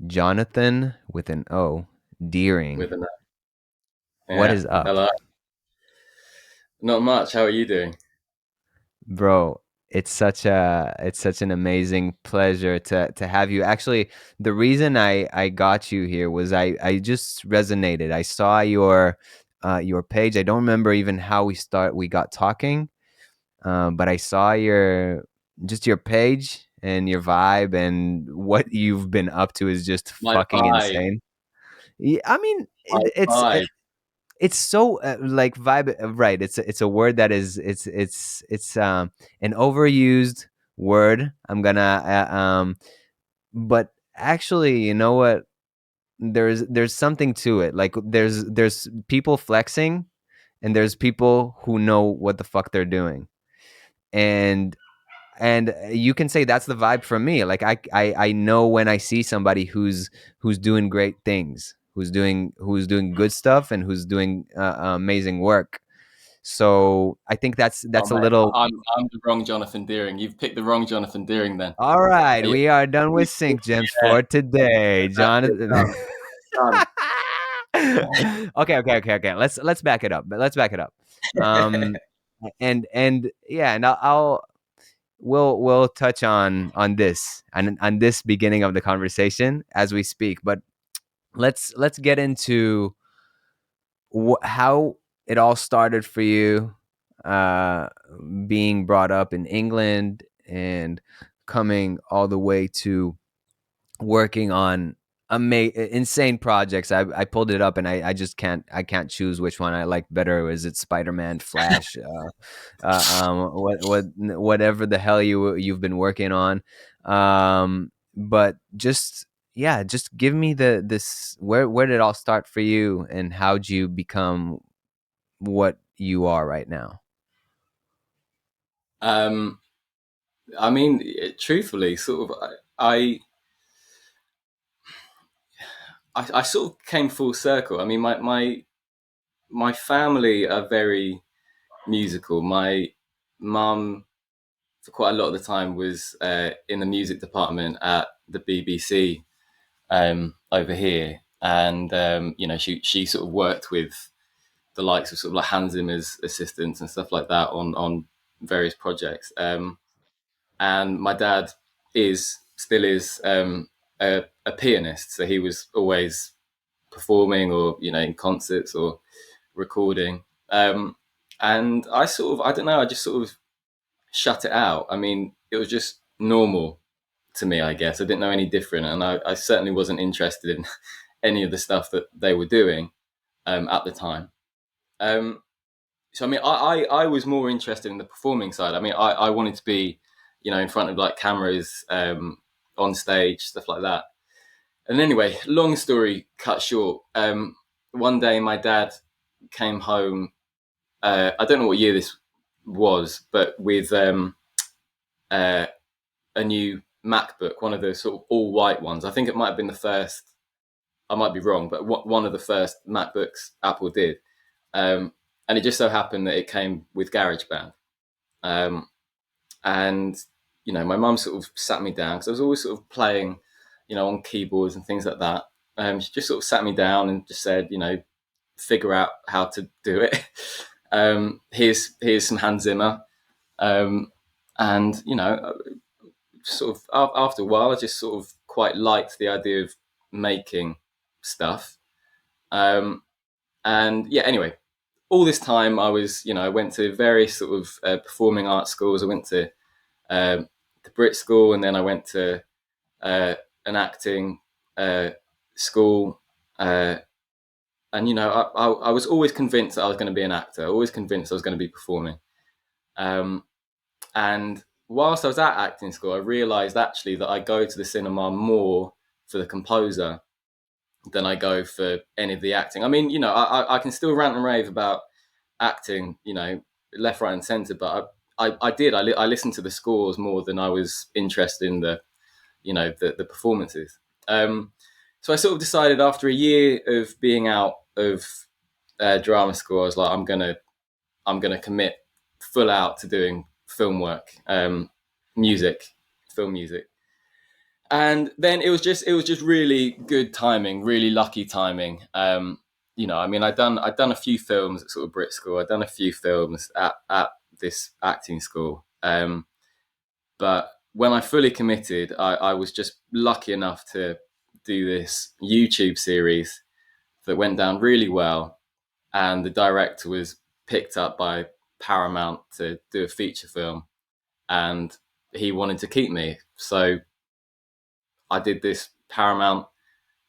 Jonathan with an O, Deering. with an What yeah. is up? Hello. Not much. How are you doing? Bro, it's such an amazing pleasure to have you. Actually, the reason I got you here was I just resonated. I saw your page. I don't remember even how we got talking. But I saw your page and your vibe, and what you've been up to is just My fucking vibe. insane. Yeah, I mean, My vibe. it's so like vibe, right? It's a word that is it's an overused word. I'm gonna but actually, you know what? There's something to it. Like there's people flexing, and there's people who know what the fuck they're doing, and you can say that's the vibe from me. Like I know when I see somebody who's doing great things, who's doing good stuff, and who's doing amazing work. So I think Oh that's a mate, little. I'm the wrong Jonathan Deering. You've picked the wrong Jonathan Deering. Then. All right, Yeah. we are done with sync gems for today, That's it. Jonathan. Done. Done. Okay. Let's back it up. But let's back it up. Um, and yeah, and we'll touch on this and on this beginning of the conversation as we speak. But let's get into how it all started for you, uh, being brought up in England and coming all the way to working on insane projects. I pulled it up, and I just can't choose which one I like better. Is it Spider-Man, Flash, whatever the hell you've been working on? But just yeah, just give me this where did it all start for you, and how'd you become what you are right now? Um, I mean, truthfully, sort of, I sort of came full circle. I mean, my family are very musical. My mum, for quite a lot of the time, was in the music department at the BBC over here, and she sort of worked with the likes of sort of like Hans Zimmer's assistants and stuff like that on various projects. And my dad still is a pianist, so he was always performing or in concerts or recording. And I don't know, I just sort of shut it out. I mean, it was just normal to me, I guess. I didn't know any different, and I certainly wasn't interested in any of the stuff that they were doing at the time. Um, so I mean, I was more interested in the performing side. I mean, I wanted to be, in front of like cameras, on stage, stuff like that. And anyway, long story cut short, one day my dad came home. I don't know what year this was, but with uh, a new MacBook, one of the sort of all white ones. I think it might have been the first. I might be wrong, but one of the first MacBooks Apple did. Um, and it just so happened that it came with GarageBand. Um, and my mum sort of sat me down because I was always sort of playing, on keyboards and things like that. She just sort of sat me down and just said, figure out how to do it. Here's some Hans Zimmer, um, and sort of after a while, I just sort of quite liked the idea of making stuff. Um, and yeah, anyway, all this time I went to various sort of performing arts schools. I went to the Brit School, and then I went to an acting uh, school. And I was always convinced that I was going to be an actor. Always convinced I was going to be performing. Um, and whilst I was at acting school, I realised actually that I go to the cinema more for the composer than I go for any of the acting. I mean, I can still rant and rave about acting, left, right, and centre, but I listened to the scores more than I was interested in the performances. So I sort of decided after a year of being out of drama school, I was like, I'm gonna commit full out to doing film work, music, film music. And then it was just really good timing, really lucky timing. I mean, I'd done a few films at sort of Brit school. I'd done a few films at this acting school. But when I fully committed, I was just lucky enough to do this YouTube series that went down really well, and the director was picked up by Paramount to do a feature film, and he wanted to keep me. So I did this Paramount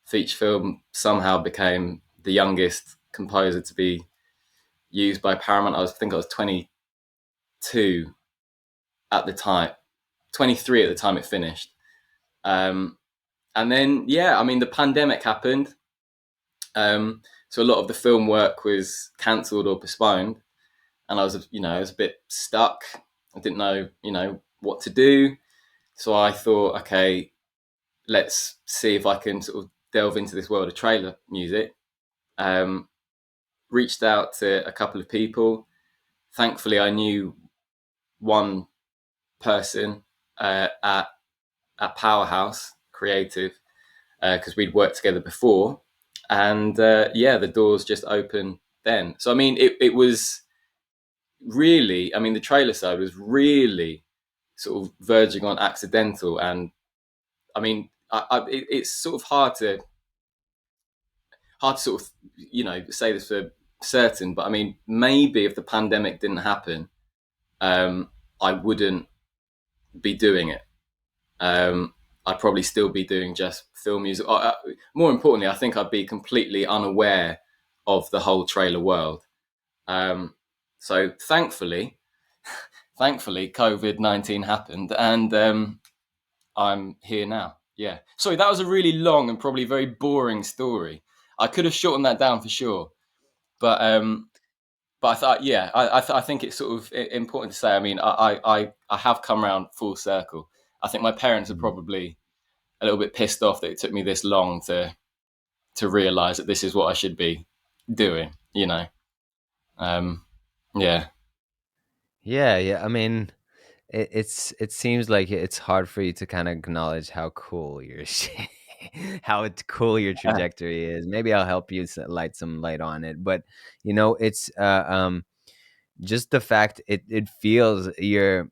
feature film, somehow became the youngest composer to be used by Paramount. I think I was 22 at the time, 23 at the time it finished. Um, and then, yeah, I mean, the pandemic happened. So a lot of the film work was cancelled or postponed. And I was a bit stuck. I didn't know, what to do. So I thought, okay, let's see if I can sort of delve into this world of trailer music. Um, Reached out to a couple of people. Thankfully, I knew one person at Powerhouse Creative because we'd worked together before, and yeah, the doors just opened then. So I mean, it was really, I mean, the trailer side was really sort of verging on accidental, and I mean, it's sort of hard to sort of say this for certain, but I mean, maybe if the pandemic didn't happen, I wouldn't be doing it. I'd probably still be doing just film music. More importantly, I think I'd be completely unaware of the whole trailer world. Um, so thankfully, COVID-19 happened, and I'm here now. Yeah. Sorry, that was a really long and probably very boring story. I could have shortened that down for sure, but I thought, yeah, I think it's sort of important to say. I mean, I have come around full circle. I think my parents are Mm. probably a little bit pissed off that it took me this long to realize that this is what I should be doing. Um, yeah, Yeah, yeah. I mean, it seems like it seems hard for you to kind of acknowledge how cool your how cool your trajectory is. Maybe I'll help you light some light on it. But it's just the fact it feels you're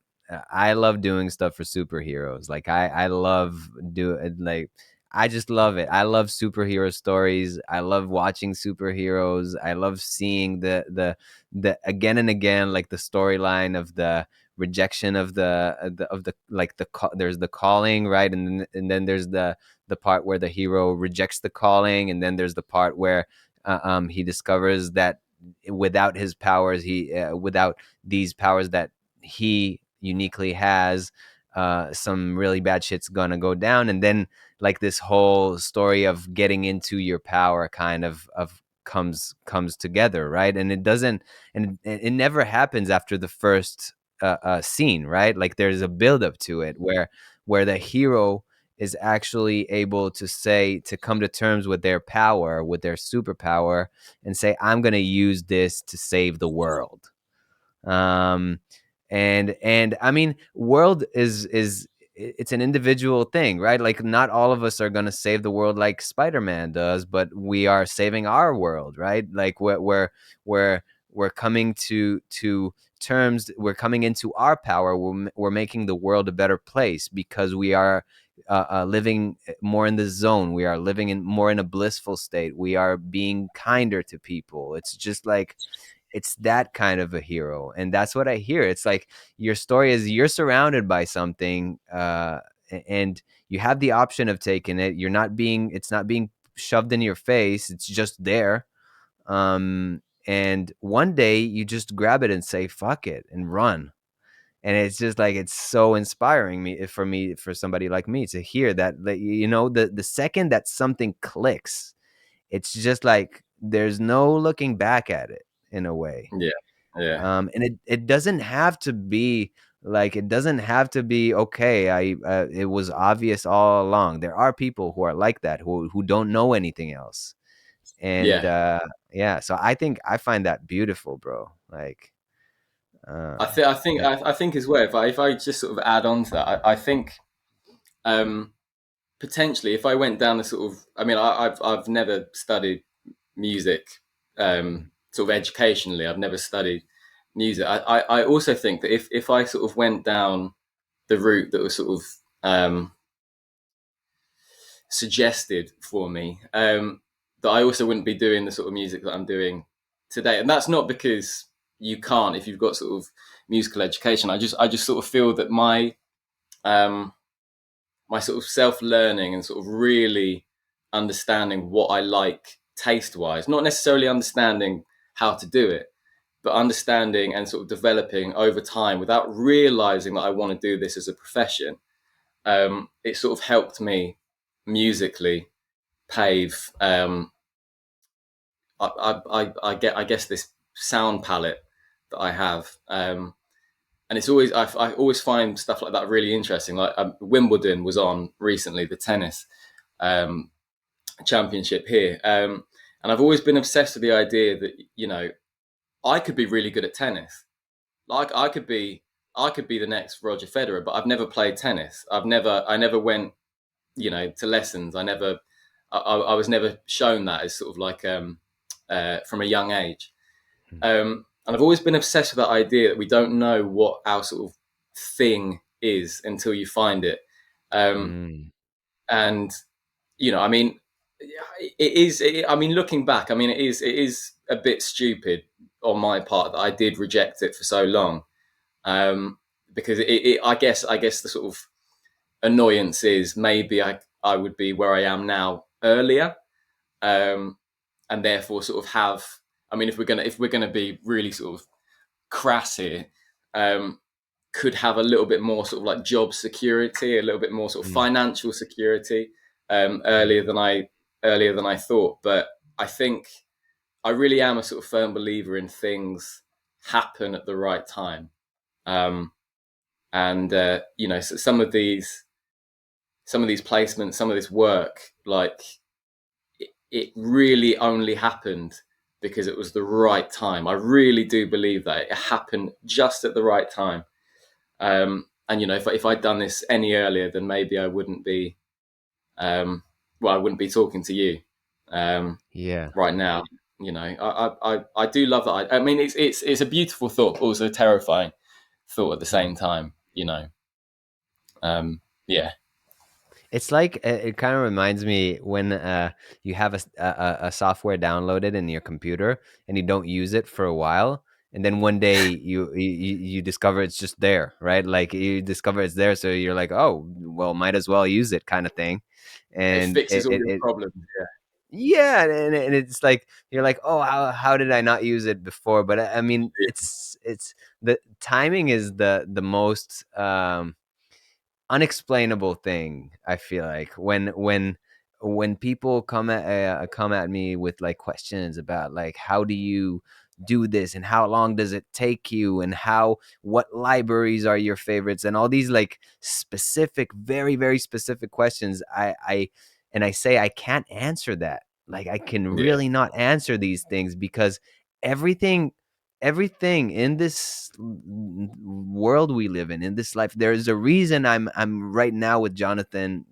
I love doing stuff for superheroes. Like I love do it. Like I just love it. I love superhero stories. I love watching superheroes. I love seeing the again and again, like the storyline of the rejection of the like there's the calling, right? And then there's the part where the hero rejects the calling, and then there's the part where he discovers that without his powers, without these powers that he uniquely has, some really bad shit's gonna go down. And then like this whole story of getting into your power kind of comes together, right? And it doesn't, and it never happens after the first scene, right? Like there's a buildup to it where the hero is actually able to come to terms with their power, with their superpower, and say, I'm going to use this to save the world. um and I mean, world is it's an individual thing, right? Like not all of us are going to save the world like Spider-Man does, but we are saving our world, right? Like we're we're coming to terms, we're coming into our power, we're making the world a better place because we are living more in the zone, we are living in more in a blissful state, we are being kinder to people. It's just like it's that kind of a hero, and that's what I hear. It's like your story is you're surrounded by something, and you have the option of taking it. It's not being shoved in your face, it's just there. And one day you just grab it and say fuck it and run. And it's just like it's so inspiring for somebody like me to hear that the second that something clicks, it's just like there's no looking back at it in a way. yeah, yeah, And it doesn't have to be like, it doesn't have to be okay. It was obvious all along. There are people who are like that, who don't know anything else. And yeah. yeah, so I think I find that beautiful, bro. Like, uh, I think yeah. as well. If I just sort of add on to that, I think um, potentially, if I went down the sort of, I mean, I've never studied music, sort of educationally. I've never studied music. I also think that if I sort of went down the route that was sort of suggested for me, that I also wouldn't be doing the sort of music that I'm doing today. And that's not because you can't if you've got sort of musical education. I just sort of feel that um, my sort of self learning and sort of really understanding what I like taste wise, not necessarily understanding how to do it, but understanding and sort of developing over time without realizing that I want to do this as a profession. It sort of helped me musically pave. I guess this sound palette that I have. And it's always I always find stuff like that really interesting. Like Wimbledon was on recently, the tennis um, championship here, and I've always been obsessed with the idea that I could be really good at tennis. Like I could be the next Roger Federer, but I've never played tennis. I never went to lessons. I was never shown that as sort of like from a young age. And I've always been obsessed with that idea that we don't know what our sort of thing is until you find it. Um, Mm. and I mean, it is. I mean, looking back, I mean, it is a bit stupid on my part that I did reject it for so long. Because I guess the sort of annoyance is maybe I would be where I am now earlier, um, and therefore sort of have. I mean, if we're gonna be really sort of crass here, um, could have a little bit more sort of like job security, a little bit more sort of Mm. financial security Mm. earlier than I thought. But I think I really am a sort of firm believer in things happen at the right time. Um, and so some of these placements, some of this work, like it really only happened because it was the right time. I really do believe that it happened just at the right time. And if I'd done this any earlier, then maybe I wouldn't be, I wouldn't be talking to you Yeah. right now. I do love that. I mean, it's a beautiful thought, also a terrifying thought at the Mm. same time. Yeah, It's like it kind of reminds me when you have a software downloaded in your computer and you don't use it for a while, and then one day you discover it's just there, right? Like you discover it's there, so you're like, oh, well, might as well use it, kind of thing. it And fixes all your it problems. yeah, and it's like you're like, oh, how did I not use it before? But I mean, Yeah, it's the timing is the most unexplainable thing. I feel like when people come at me with like questions about like how do you do this and how long does it take you and how what libraries are your favorites and all these like specific, very very specific questions, I say I can't answer that. Like I can yeah, really not answer these things because everything everything in this world we live in this life, there's a reason I'm right now with Jonathan,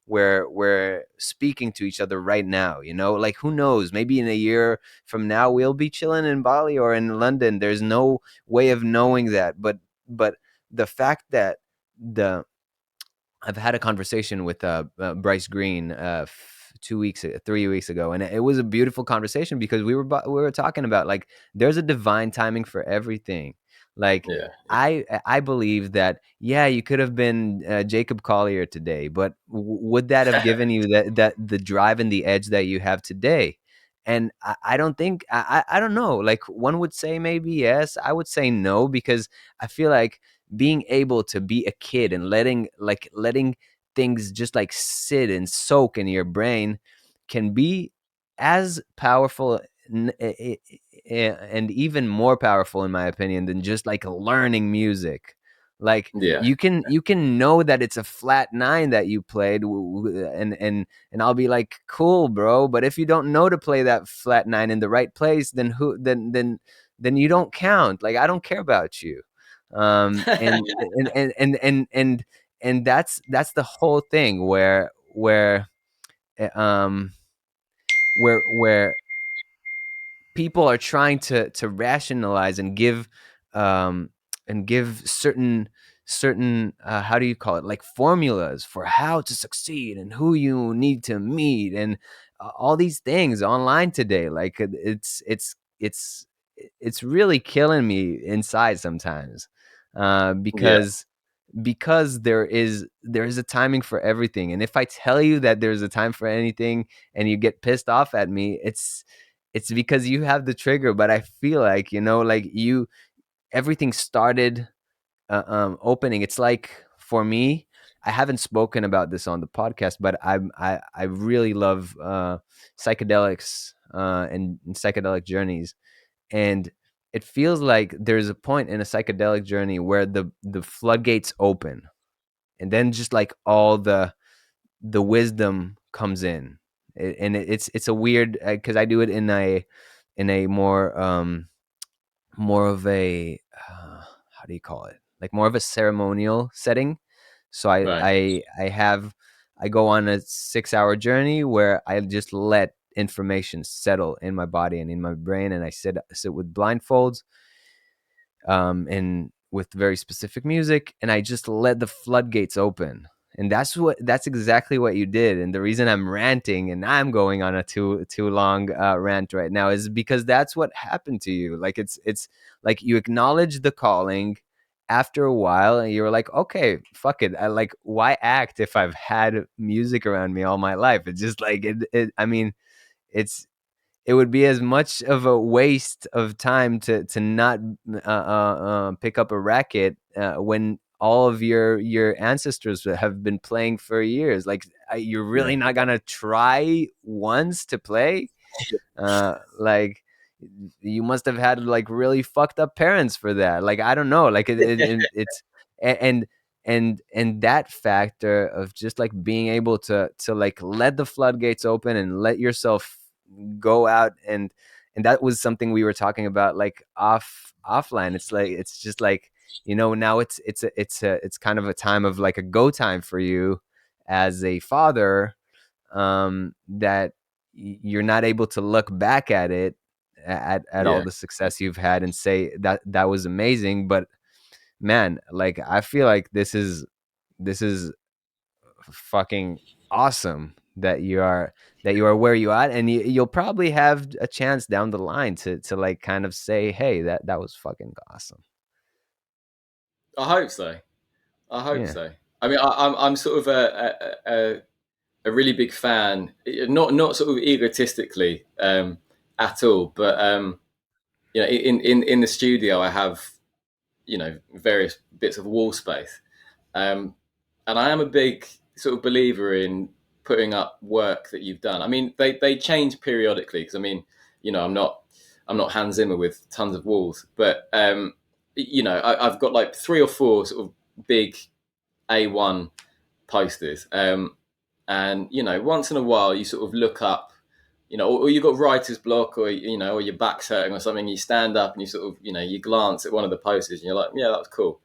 we're speaking to each other right now, like who knows, maybe in a year from now we'll be chilling in Bali or in London. There's no way of knowing that, but the fact that the I've had a conversation with Bryce Green 2 weeks, 3 weeks ago, and it was a beautiful conversation because we were talking about like there's a divine timing for everything. Like yeah, I believe that yeah, you could have been Jacob Collier today, but would that have given you that the drive and the edge that you have today? And I don't think I don't know. Like one would say maybe yes, I would say no because I feel like being able to be a kid and letting things just like sit and soak in your brain can be as powerful and even more powerful in my opinion than just like learning music. Like yeah. you can know that it's a flat nine that you played, and I'll be like, cool bro, but if you don't know to play that flat nine in the right place, then then you don't count. Like I don't care about you. um and and and and and and and that's the whole thing uh, um where people are trying to rationalize um and give certain how do you call it, like formulas for how to succeed and who you need to meet, and all these things online today. Like it's really killing me inside sometimes, Yeah, because there is a timing for everything. And if I tell you that there's a time for anything and you get pissed off at me, it's because you have the trigger. But I feel like, like everything started opening. It's like, for me, I haven't spoken about this on the podcast, but I really love psychedelics, and psychedelic journeys. And it feels like there's a point in a psychedelic journey where the floodgates open, and then just like all the wisdom comes in. It's a weird, because I do it in a more of a, how do you call it, like more of a ceremonial setting. So i right. i i have I go on a 6-hour journey where I just let information settle in my body and in my brain, and I sit with blindfolds, and with very specific music, and I just let the floodgates open. And that's exactly what you did. And the reason I'm ranting and I'm going on a too long rant right now is because that's what happened to you. Like it's like you acknowledge the calling after a while, and you were like, okay, fuck it. I like, why act if I've had music around me all my life? It's just like I mean, it's it would be as much of a waste of time to not pick up a racket when all of your ancestors have been playing for years. Like, you're Yeah, really not gonna try once to play? Like, you must have had like really fucked up parents for that. Like, I don't know. Like, it's and and that factor of just like being able to like let the floodgates open and let yourself go out. And that was something we were talking about, like offline. It's like, it's just like, now it's kind of a time of like a go time for you as a father, that you're not able to look back at it, at all yeah. the success you've had, and say that was amazing. But man, like, I feel like this is fucking awesome that you are where you are. And you'll probably have a chance down the line to like kind of say, hey, that was fucking awesome. I hope so. I hope Yeah. so. I mean, I'm sort of a really big fan, not sort of egotistically at all, but in the studio I have various bits of wall space, um, and I am a big sort of believer in putting up work that you've done. I mean, they change periodically because I mean, I'm not Hans Zimmer with tons of walls, but I've got like three or four sort of big A1 posters. And once in a while you sort of look up, or you got writer's block, or or your back's hurting or something. You stand up and you sort of, you glance at one of the posters and you're like, yeah, that was cool.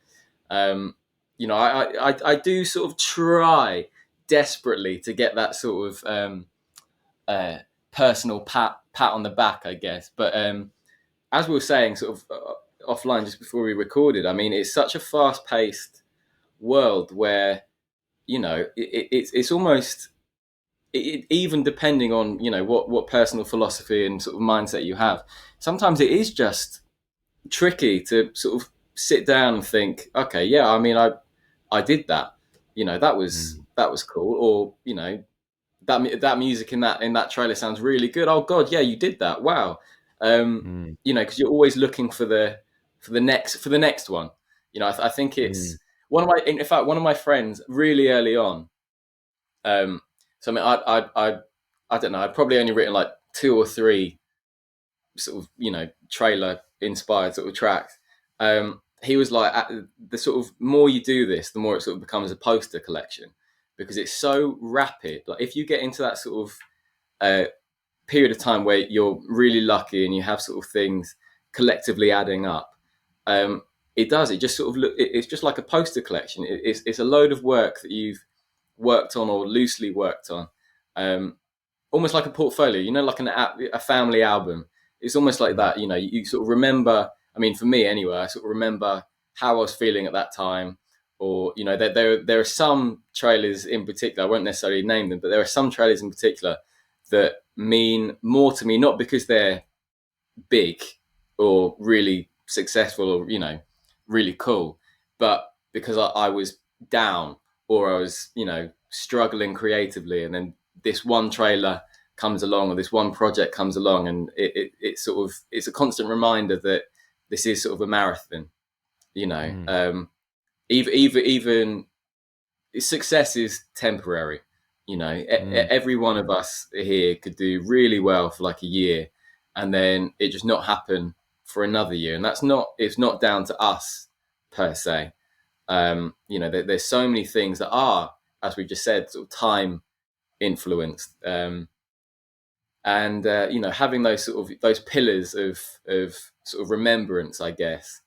Um, I do sort of try desperately to get that sort of uh, personal pat on the back, I guess. But as we were saying, sort of offline just before we recorded, I mean, it's such a fast paced world where it's almost even depending on what personal philosophy and sort of mindset you have. Sometimes it is just tricky to sort of sit down and think, okay, yeah, I mean, I did that. That was Mm, cool. Or that music in that trailer sounds really good. Oh God, yeah, you did that. Wow. mm, Because you're always looking for the next one. I think mm, it's one of my in fact one of my friends really early on. So I mean, I don't know. I'd probably only written like two or three sort of trailer inspired sort of tracks. He was like, the sort of more you do this, the more it sort of becomes a poster collection because it's so rapid. Like if you get into that sort of period of time where you're really lucky and you have sort of things collectively adding up, um, it does. It just sort of it's just like a poster collection. It's a load of work that you've worked on or loosely worked on, um, almost like a portfolio. You know, like a family album. It's almost like Mm, that. You know, you sort of remember. I mean, for me anyway, I sort of remember how I was feeling at that time. Or you know, there are some trailers in particular. I won't necessarily name them, but there are some trailers in particular that mean more to me, not because they're big or really successful or really cool, but because I was down or I was struggling creatively, and then this one trailer comes along or this one project comes along, and it sort of it's a constant reminder that this is sort of a marathon. mm, Even success is temporary. mm, Every one of us here could do really well for like a year, and then it just not happen for another year, and it's not down to us per se. There's so many things that are, as we just said, sort of time influenced, and having those sort of those pillars of sort of remembrance, I guess.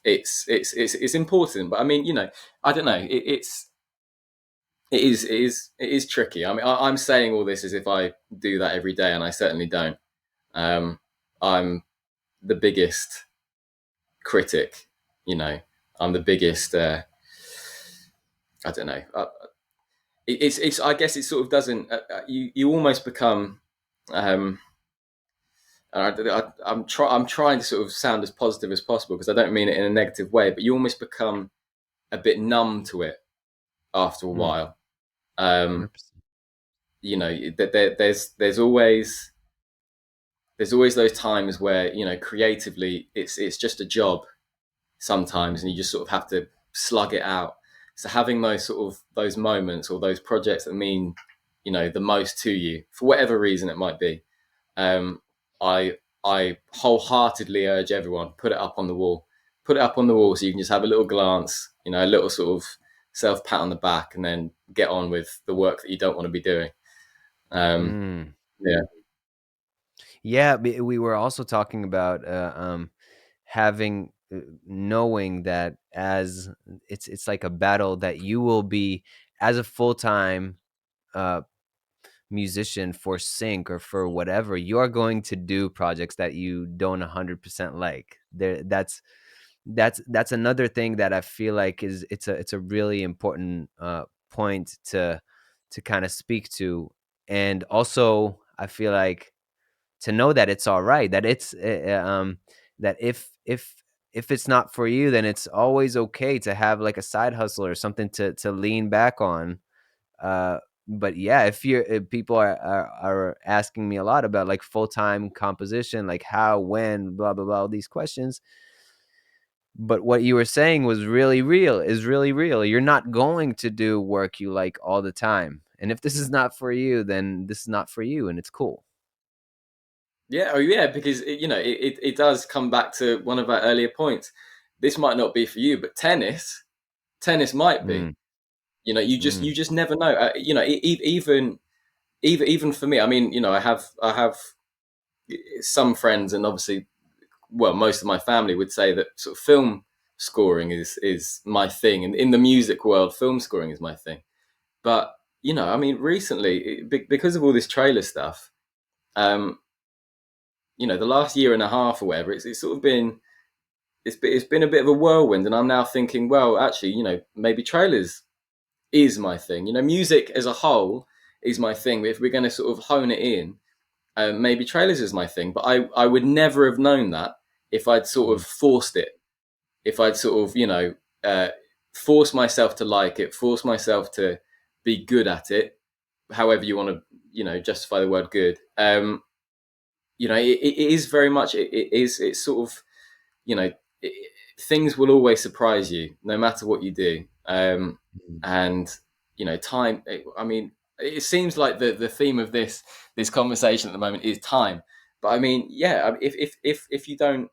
It's important, but I mean, I don't know. It is tricky. I mean, I'm saying all this as if I do that every day, and I certainly don't. Um, I'm the biggest critic. You know, I'm the biggest. I don't know. It's. I guess it sort of doesn't. You almost become. Um, I'm trying to sort of sound as positive as possible because I don't mean it in a negative way, but you almost become a bit numb to it after a mm, while. Um, 100%. there's always those times where creatively it's just a job sometimes, and you just sort of have to slug it out. So having those sort of those moments or those projects that mean the most to you for whatever reason it might be, um, I I wholeheartedly urge everyone, put it up on the wall so you can just have a little glance, a little sort of self pat on the back, and then get on with the work that you don't want to be doing. um, Mm. yeah. Yeah, we were also talking about having knowing that as it's like a battle that you will be as a full-time uh musician for sync or for whatever, you're going to do projects that you don't 100% like. That's another thing that I feel like is it's a really important point to kind of speak to. And also I feel like to know that it's all right, that it's that if it's not for you, then it's always okay to have like a side hustle or something to lean back on. But yeah, if people are asking me a lot about like full-time composition, like how, when, blah blah blah, all these questions, but what you were saying was really real, is really real. You're not going to do work you like all the time, and if this is not for you, then this is not for you, and it's cool. Yeah, oh yeah, because it does come back to one of our earlier points. This might not be for you, but tennis might be. Mm, You mm, just never know. Even for me, I mean, I have some friends, and obviously, well, most of my family would say that sort of film scoring is my thing, and in the music world, film scoring is my thing. But I mean, recently, because of all this trailer stuff, um, the last year and a half or whatever, it's sort of been it's been a bit of a whirlwind, and I'm now thinking, well, actually, maybe trailers is my thing. Music as a whole is my thing. But if we're going to sort of hone it in, maybe trailers is my thing. But I would never have known that if I'd sort mm, of forced it. If I'd sort of uh, force myself to like it, force myself to be good at it, however you want to justify the word good. It is very much it's sort of you know it, things will always surprise you no matter what you do, mm, and time. I mean, it seems like the theme of this conversation at the moment is time, but I mean, yeah, if you don't,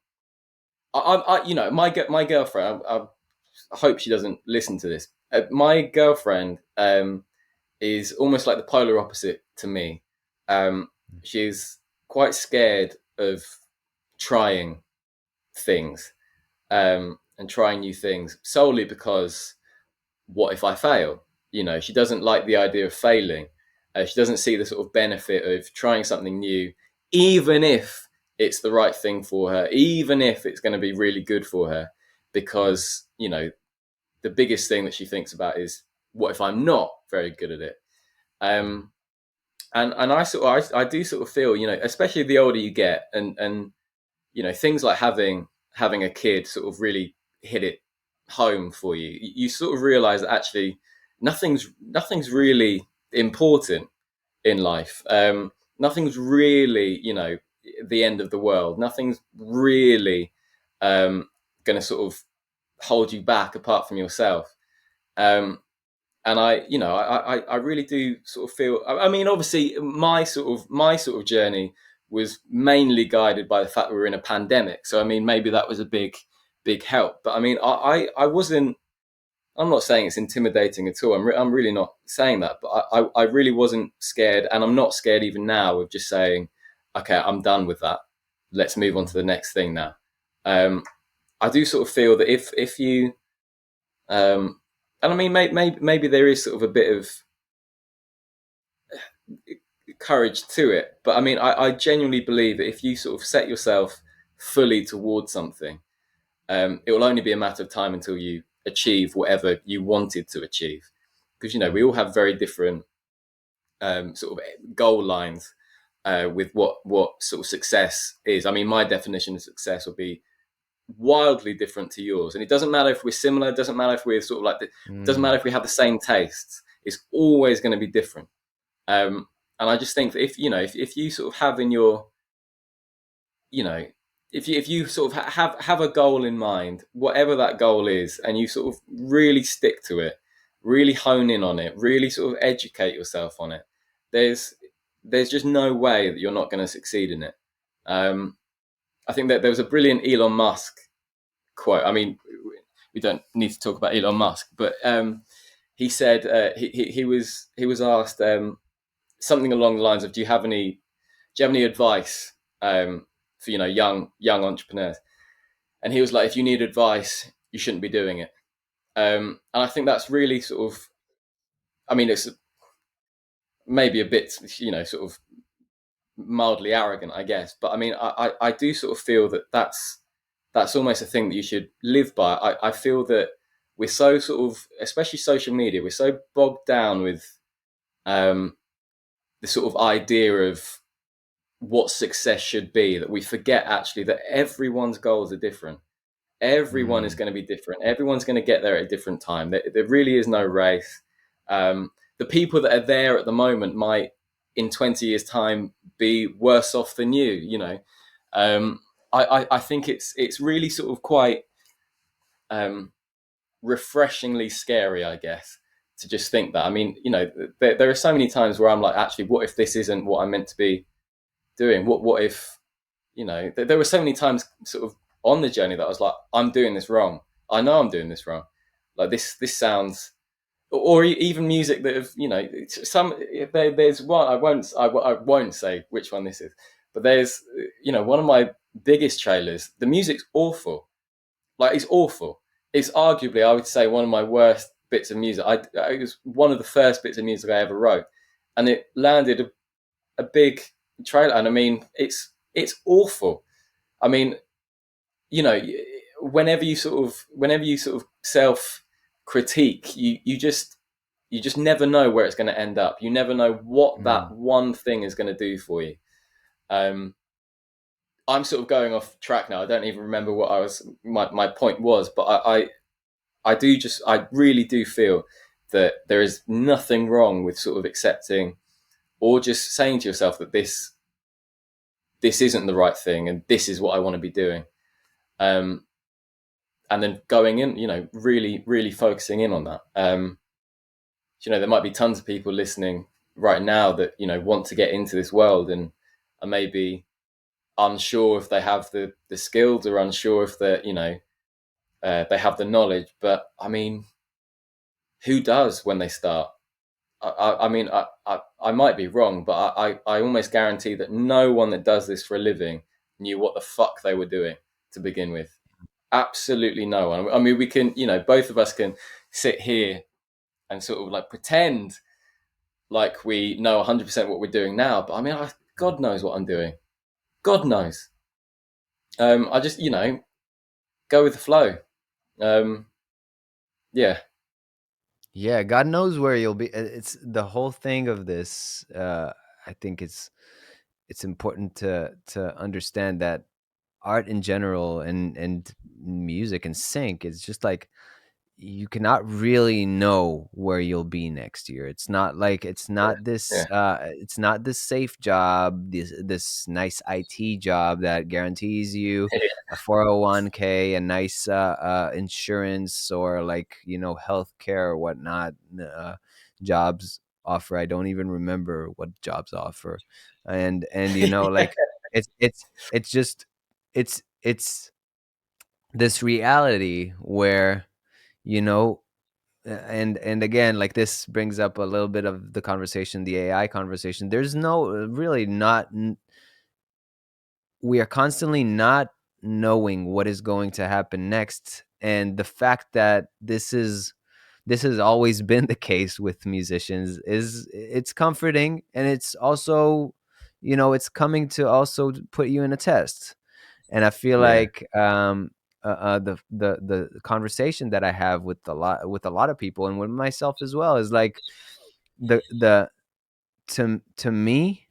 my girlfriend, I hope she doesn't listen to this. My girlfriend is almost like the polar opposite to me. um, she's quite scared of trying things. and trying new things solely because what if I fail? You know, she doesn't like the idea of failing. She doesn't see the sort of benefit of trying something new, even if it's the right thing for her, even if it's going to be really good for her, because, you know, the biggest thing that she thinks about is what if I'm not very good at it? Um, and I do sort of feel, you know, especially the older you get, and you know, things like having a kid sort of really hit it home for you. You sort of realize that actually nothing's really important in life. Nothing's really, you know, the end of the world. Nothing's really going to sort of hold you back apart from yourself. Um, and I really do sort of feel. I mean, obviously, my sort of journey was mainly guided by the fact we were in a pandemic. So I mean, maybe that was a big help. But I mean, I wasn't. I'm not saying it's intimidating at all. I'm really not saying that. But I really wasn't scared, and I'm not scared even now of just saying, okay, I'm done with that. Let's move on to the next thing now. Um, I do sort of feel that if you and I mean, maybe there is sort of a bit of courage to it, but I mean, I genuinely believe that if you sort of set yourself fully towards something, it will only be a matter of time until you achieve whatever you wanted to achieve. Because, you know, we all have very different sort of goal lines with what sort of success is. I mean, my definition of success will be wildly different to yours, and it doesn't matter if we're similar. It doesn't matter if we're sort of like. It doesn't Mm, matter if we have the same tastes. It's always going to be different. Um, and I just think that if you know if you sort of have in your you know if you sort of have a goal in mind, whatever that goal is, and you sort of really stick to it, really hone in on it, really sort of educate yourself on it, there's there's just no way that you're not going to succeed in it. Um, I think that there was a brilliant Elon Musk quote. I mean, we don't need to talk about Elon Musk, but he said he was asked something along the lines of, do you have any advice for, you know, young entrepreneurs? And he was like, if you need advice, you shouldn't be doing it. And I think that's really sort of, I mean, it's maybe a bit, you know, sort of mildly arrogant, I guess. But I mean, I do sort of feel that that's almost a thing that you should live by. I feel that we're so sort of, especially social media, we're so bogged down with um, the sort of idea of what success should be that we forget actually that everyone's goals are different. Everyone is mm, going to be different. Everyone's going to get there at a different time. There really is no race. Um, the people that are there at the moment might, in 20 years' time, be worse off than you. You know, um, I think it's really sort of quite um, refreshingly scary, I guess, to just think that. I mean, you know, there are so many times where I'm like, actually, what if this isn't what I'm meant to be doing? What if, you know, there were so many times sort of on the journey that I was like, I'm doing this wrong. I know I'm doing this wrong. Like this sounds, or even music that have, you know, some there's one I won't say which one this is, but there's, you know, one of my biggest trailers. The music's awful. Like, it's awful. It's arguably, I would say, one of my worst bits of music. It was one of the first bits of music I ever wrote, and it landed a big trailer. And I mean, it's awful. I mean, you know, whenever you sort of self critique, you just never know where it's going to end up. You never know what that mm, one thing is going to do for you. Um, I'm sort of going off track now. I don't even remember what my point was, but I really do feel that there is nothing wrong with sort of accepting or just saying to yourself that this isn't the right thing and this is what I want to be doing. Um, and then going in, you know, really focusing in on that. You know, there might be tons of people listening right now that, you know, want to get into this world and are maybe unsure if they have the skills, or unsure if they're, you know, they have the knowledge. But I mean, who does when they start? I mean, I might be wrong, but I almost guarantee that no one that does this for a living knew what the fuck they were doing to begin with. Absolutely no one. I mean, we can, both of us can sit here and sort of like pretend like we know 100% what we're doing now. But I mean, God knows what I'm doing. God knows. I just, go with the flow. Um, yeah, Yeah, God knows where you'll be. It's the whole thing of this. I think it's important to understand that art in general and music and sync is just like you cannot really know where you'll be next year. It's not like yeah, it's not this safe job, this nice IT job that guarantees you yeah, a 401k, a nice insurance, or like, healthcare or whatnot. Jobs offer. I don't even remember what jobs offer. And like it's just it's this reality where you know and again, like, this brings up a little bit of the conversation, the AI conversation. There's no really not we are constantly not knowing what is going to happen next, and the fact that this has always been the case with musicians is it's comforting, and it's also it's coming to also put you in a test. And I feel yeah, like the conversation that I have with a lot of people and with myself as well is like the to me,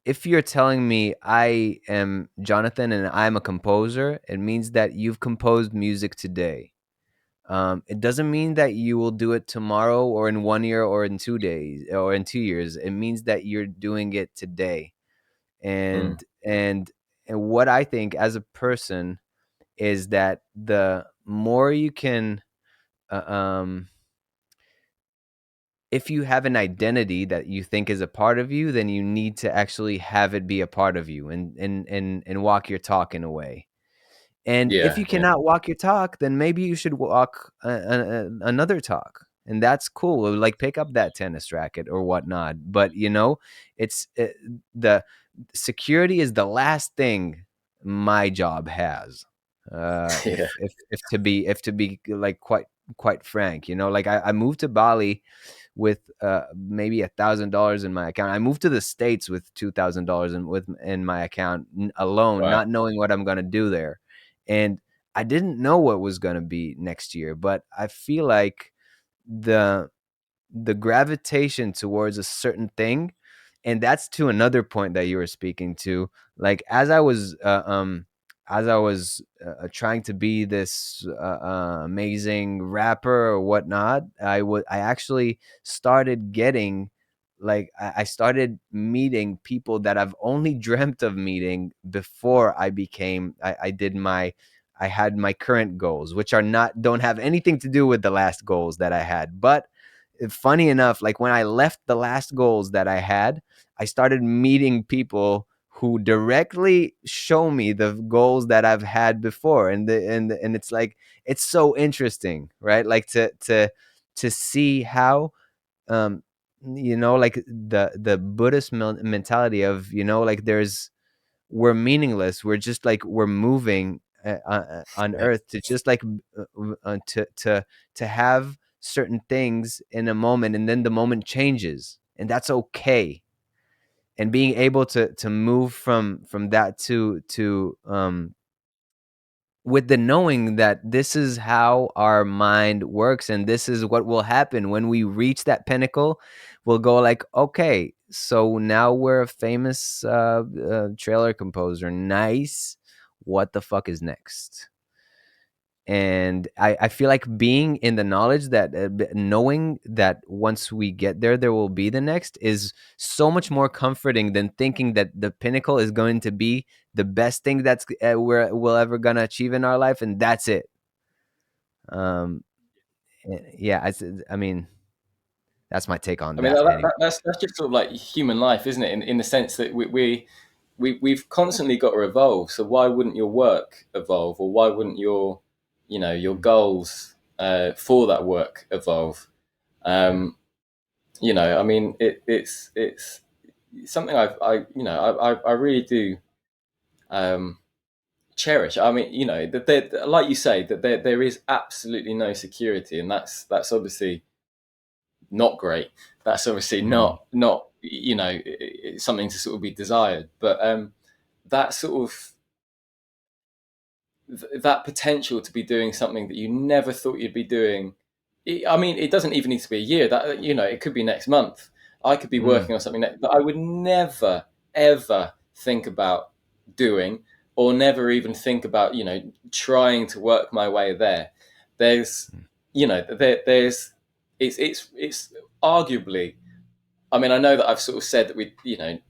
if you're telling me I am Jonathan and I'm a composer, it means that you've composed music today. It doesn't mean that you will do it tomorrow or in 1 year or in 2 days or in 2 years. It means that you're doing it today. mm, And what I think as a person is that the more you can, uh, um, if you have an identity that you think is a part of you, then you need to actually have it be a part of you and walk your talk in a way. And if yeah, you yeah, cannot walk your talk, then maybe you should walk another talk. And that's cool. Like, pick up that tennis racket or whatnot. But it's the security is the last thing my job has. yeah. If to be like quite frank, like I moved to Bali with maybe $1,000 in my account. I moved to the States with $2,000 in my account alone, Wow. not knowing what I'm gonna do there, and I didn't know what was gonna be next year. But I feel like the the gravitation towards a certain thing, and that's to another point that you were speaking to. Like, as I was trying to be this amazing rapper or whatnot, I actually started getting, like, I started meeting people that I've only dreamt of meeting before I had my current goals, which are not don't have anything to do with the last goals that I had. But funny enough, like, when I left the last goals that I had, I started meeting people who directly show me the goals that I've had before, and it's like it's so interesting, right? Like, to see how, um like, the Buddhist mentality of, like, we're meaningless. We're just like we're moving on Yeah. earth to just like to have certain things in a moment, and then the moment changes, and that's okay. And being able to move from that to with the knowing that this is how our mind works, and this is what will happen when we reach that pinnacle. We'll go like, okay, so now we're a famous trailer composer. Nice. What the fuck is next? And I feel like being in the knowledge that knowing that once we get there, there will be the next, is so much more comforting than thinking that the pinnacle is going to be the best thing that's we'll ever gonna achieve in our life, and that's it. um yeah, I mean, that's my take on I mean, that anyway. that's just sort of like human life, isn't it? In the sense that we've constantly got to evolve. So why wouldn't your work evolve, or why wouldn't your goals for that work evolve? Um, I mean, it's something I really do. Um, cherish. I mean, that like you say, that there is absolutely no security, and that's obviously not great. That's obviously Mm, not something to sort of be desired. But that sort of that potential to be doing something that you never thought you'd be doing. I mean, it doesn't even need to be a year. That it could be next month. I could be mm, working on something that I would never ever think about doing, or never even think about trying to work my way there. There's there's it's arguably. I mean, I know that I've sort of said that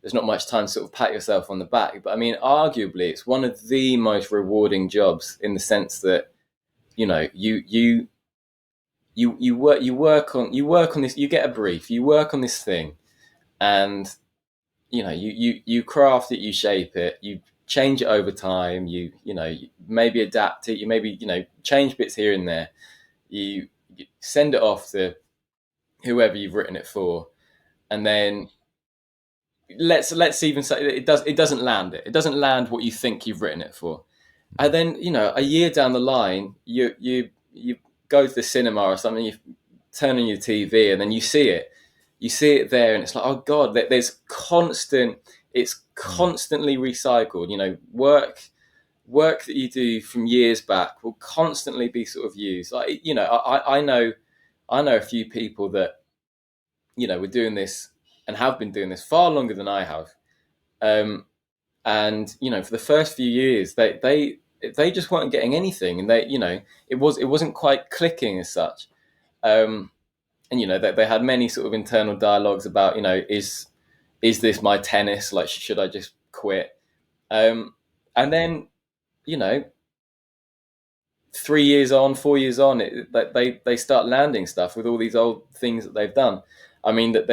there's not much time to sort of pat yourself on the back. But I mean, arguably, it's one of the most rewarding jobs in the sense that you work on this. You get a brief. You work on this thing, and you craft it. You shape it. You change it over time. You maybe adapt it. You maybe change bits here and there. You send it off to whoever you've written it for, and then let's even say it doesn't land it. It doesn't land what you think you've written it for. And then a year down the line, you go to the cinema or something, you turn on your TV, and then you see it there, and it's like, oh god, there's constant. It's mm, constantly recycled. Work that you do from years back will constantly be sort of used. Like I know a few people that were doing this and have been doing this far longer than I have. Um, and for the first few years, they just weren't getting anything, and it wasn't quite clicking as such. Um, and they had many sort of internal dialogues about is this my tennis? Like, should I just quit? And then you know 3 years on, 4 years on, they start landing stuff with all these old things that they've done. I mean, that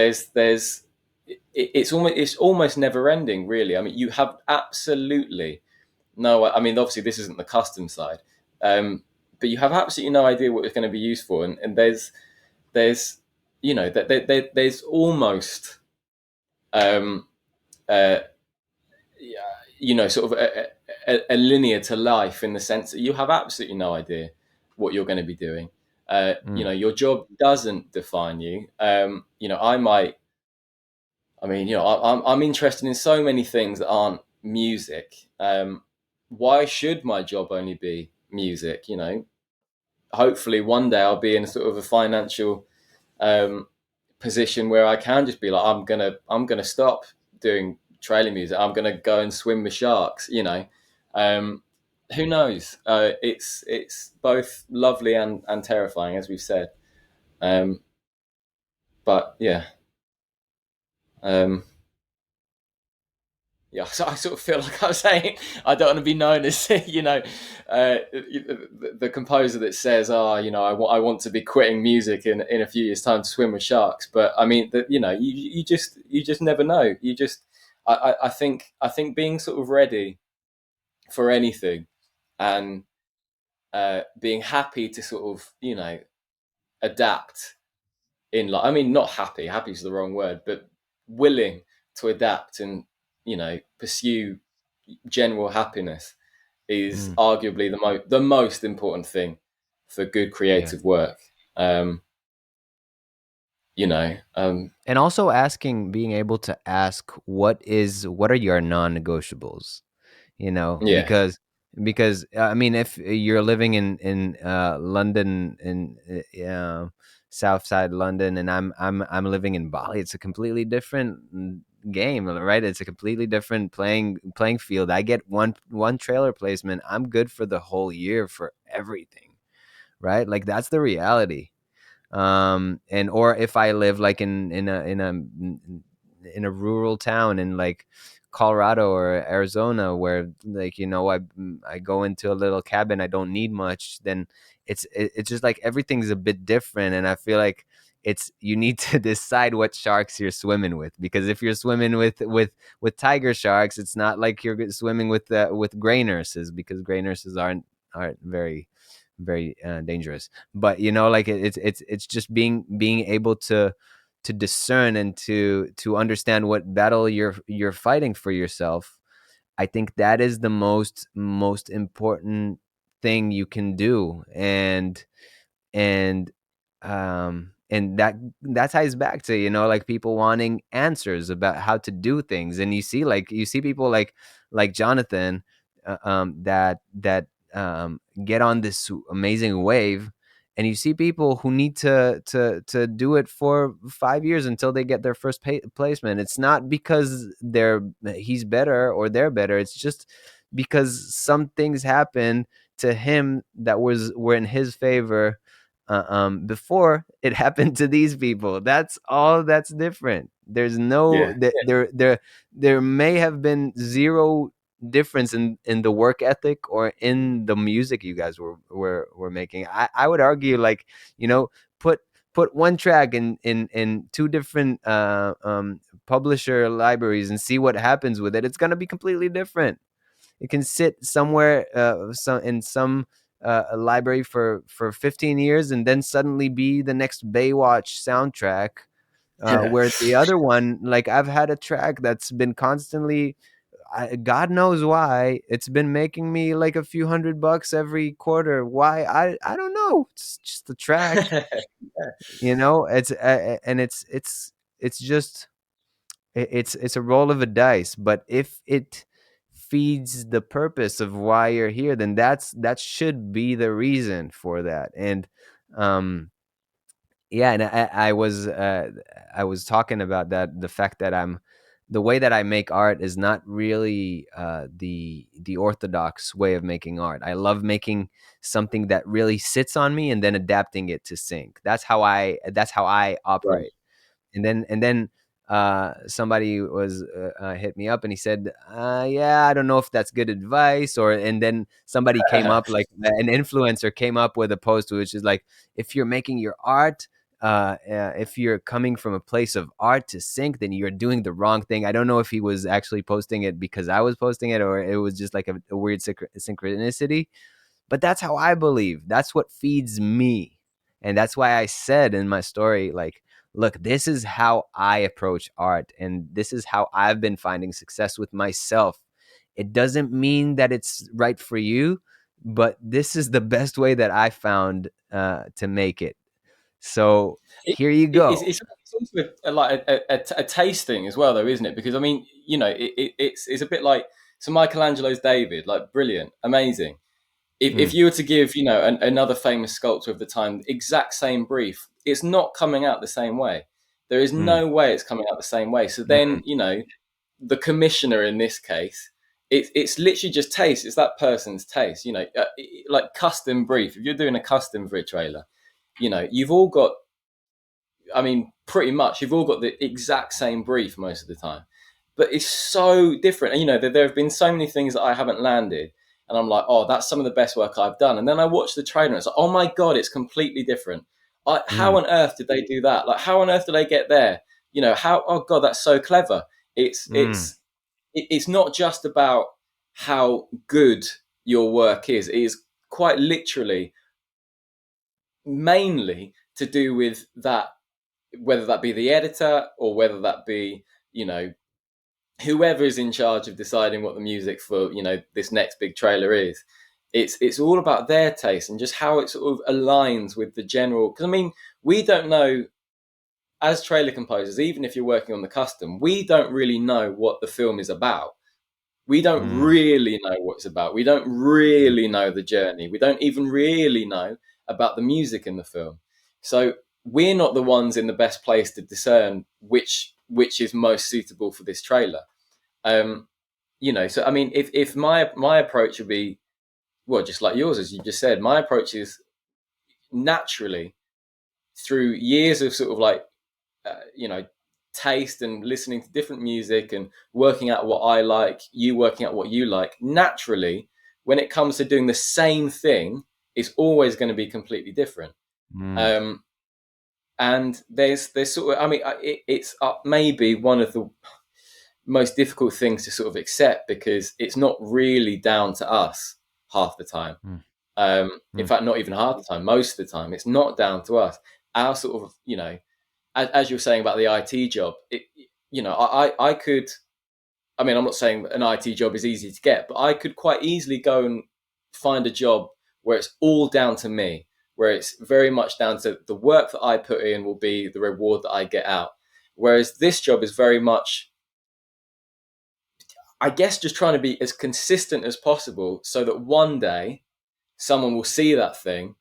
it's almost never ending, really. I mean, you have absolutely no. I mean, obviously, this isn't the custom side, but you have absolutely no idea what it's going to be used for, and there's there's almost um, uh, sort of a linear to life, in the sense that you have absolutely no idea what you're going to be doing. mm, Your job doesn't define you. I mean, I'm interested in so many things that aren't music. Why should my job only be music? Hopefully one day I'll be in a sort of a financial um, position where I can just be like, I'm gonna stop doing trailer music. I'm gonna go and swim with sharks. Um, who knows? It's both lovely and terrifying, as we've said. Um, but yeah, um, yeah. So I sort of feel like I was saying I don't want to be known as the composer that says, "Oh, I want to be quitting music in a few years' time to swim with sharks." But I mean that you just never know. I think being sort of ready for anything, and being happy to sort of adapt in life. I mean, not happy. Happy is the wrong word, but willing to adapt and pursue general happiness is mm. arguably the most important thing for good Yeah. creative work. Um, you know, um, And also asking, being able to ask, what are your non-negotiables? yeah, Because I mean, if you're living in London, in South Side London, and I'm living in Bali, it's a completely different game, right? It's a completely different playing field. I get one trailer placement, I'm good for the whole year for everything, right? Like, that's the reality. And or if I live like in a rural town in like Colorado or Arizona, where, like, I go into a little cabin, I don't need much, then it's just like everything's a bit different. And I feel like it's you need to decide what sharks you're swimming with, because if you're swimming with tiger sharks, it's not like you're swimming with gray nurses, because gray nurses aren't very dangerous. But like, it's just being able to discern and to understand what battle you're fighting for yourself, I think that is the most important thing you can do. And that ties back to, like, people wanting answers about how to do things. And you see people like Jonathan, that get on this amazing wave. And you see people who need to do it for 5 years until they get their first placement. It's not because he's better or they're better. It's just because some things happen to him that were in his favor, before it happened to these people. That's all that's different. There's no Yeah. th- there may have been zero difference in the work ethic or in the music you guys were making. I would argue, like, you know put put one track in two different publisher libraries and see what happens with it. It's going to be completely different. It can sit somewhere, in some library for 15 years, and then suddenly be the next Baywatch soundtrack. Yeah. Where the other one, like, I've had a track that's been constantly, God knows why, it's been making me like a few $100 every quarter. Why? I don't know. It's just a track. It's just, it's a roll of a dice. But if it feeds the purpose of why you're here, then that should be the reason for that. And yeah, and I was talking about that, the fact that the way that I make art is not really the orthodox way of making art. I love making something that really sits on me and then adapting it to sync. That's how I Right. operate. And then somebody was hit me up, and he said, yeah, I don't know if that's good advice. And then somebody came up, like an influencer came up with a post which is like, if you're making your art, if you're coming from a place of art to sync, then you're doing the wrong thing. I don't know if he was actually posting it because I was posting it, or it was just like a weird synchronicity. But that's how I believe. That's what feeds me. And that's why I said in my story, like, look, this is how I approach art, and this is how I've been finding success with myself. It doesn't mean that it's right for you, but this is the best way that I found to make it. So It, here you go. it's also like a taste thing as well, though, isn't it? Because I mean, it's a bit like, so Michelangelo's David, like, brilliant, amazing. If Mm, you were to give, another famous sculptor of the time the exact same brief, it's not coming out the same way. There is mm, no way it's coming out the same way. So then, mm, the commissioner in this case, it's literally just taste. It's that person's taste, like custom brief. If you're doing a custom for a trailer, you've all got, I mean, pretty much you've all got the exact same brief most of the time, but it's so different. And there have been so many things that I haven't landed, and I'm like, oh, that's some of the best work I've done. And then I watch the trailer, and it's like, oh my god, it's completely different. How mm, on earth did they do that? Like, how on earth did they get there? How? Oh god, that's so clever. It's mm, it's it's not just about how good your work is. It is quite literally mainly to do with that, whether that be the editor or whether that be, whoever is in charge of deciding what the music for, this next big trailer is. It's all about their taste and just how it sort of aligns with the general, because I mean, we don't know, as trailer composers, even if you're working on the custom, we don't really know what the film is about. We don't mm, really know what it's about. We don't mm, really know the journey. We don't even really know about the music in the film. So we're not the ones in the best place to discern which is most suitable for this trailer. Um, so I mean, if my approach would be, well, just like yours, as you just said, my approach is naturally through years of sort of like, uh, you know, taste and listening to different music and working out what I like, you working out what you like. Naturally, when it comes to doing the same thing, it's always going to be completely different. mm, Um, and there's sort of, I mean, it's maybe one of the most difficult things to sort of accept, because it's not really down to us half the time. mm, In mm, fact, not even half the time. Most of the time, it's not down to us. Our sort of, as you were saying about the IT job, I could I mean, I'm not saying an IT job is easy to get, but I could quite easily go and find a job where it's all down to me, where it's very much down to the work that I put in will be the reward that I get out. Whereas this job is very much, I guess, just trying to be as consistent as possible so that one day someone will see that thing,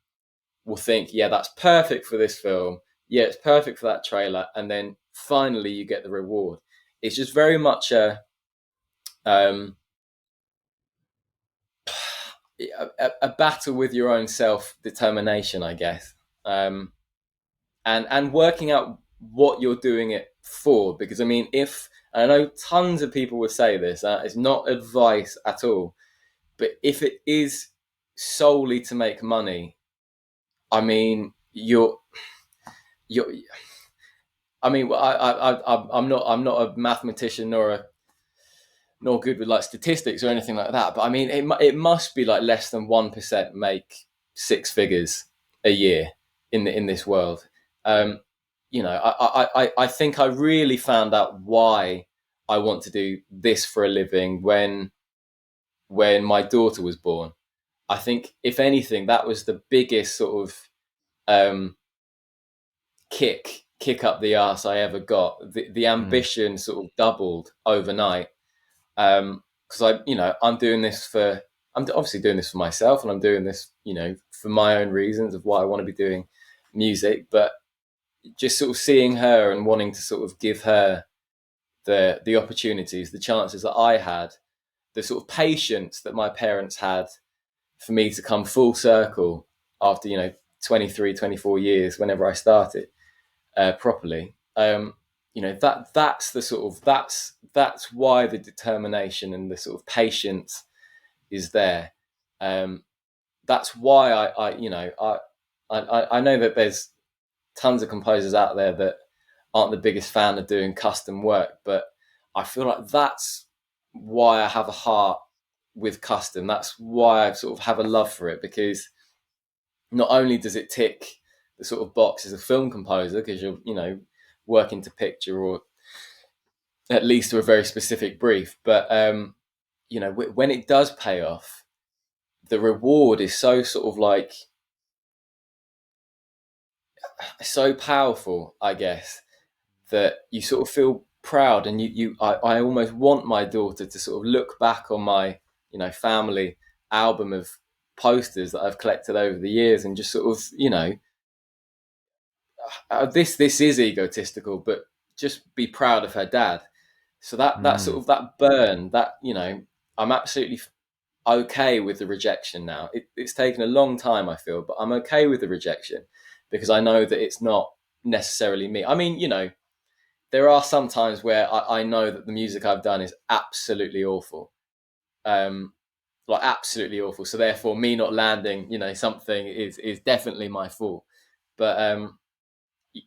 will think, yeah, that's perfect for this film. Yeah, it's perfect for that trailer. And then finally you get the reward. It's just very much um, a battle with your own self determination, I guess, and working out what you're doing it for. Because I mean, if I know tons of people would say this, it's not advice at all, but if it is solely to make money, I mean, you're. I mean, I'm not a mathematician nor good with like statistics or anything like that. But I mean, it must be like less than 1% make six figures a year in this world. Um, I think I really found out why I want to do this for a living when my daughter was born. I think if anything, that was the biggest sort of um, kick up the arse I ever got. The Mm. ambition sort of doubled overnight because I'm doing this for I'm obviously doing this for myself, and I'm doing this for my own reasons of why I want to be doing music, but just sort of seeing her and wanting to sort of give her the opportunities, the chances that I had, the sort of patience that my parents had for me to come full circle after 23, 24 years whenever I started properly. That's the sort of that's why the determination and the sort of patience is there. Um, that's why I know that there's tons of composers out there that aren't the biggest fan of doing custom work, but I feel like that's why I have a heart with custom. That's why I sort of have a love for it, because not only does it tick the sort of box as a film composer, because you're working to picture or at least to a very specific brief, but when it does pay off, the reward is so sort of like so powerful, I guess, that you sort of feel proud, and I almost want my daughter to sort of look back on my family album of posters that I've collected over the years and just sort of this is egotistical, but just be proud of her dad. So that sort Mm. of that burn, that I'm absolutely okay with the rejection now. It's taken a long time, I feel, but I'm okay with the rejection because I know that it's not necessarily me. I mean, there are some times where I know that the music I've done is absolutely awful, um, like absolutely awful. So therefore, me not landing, something is definitely my fault. But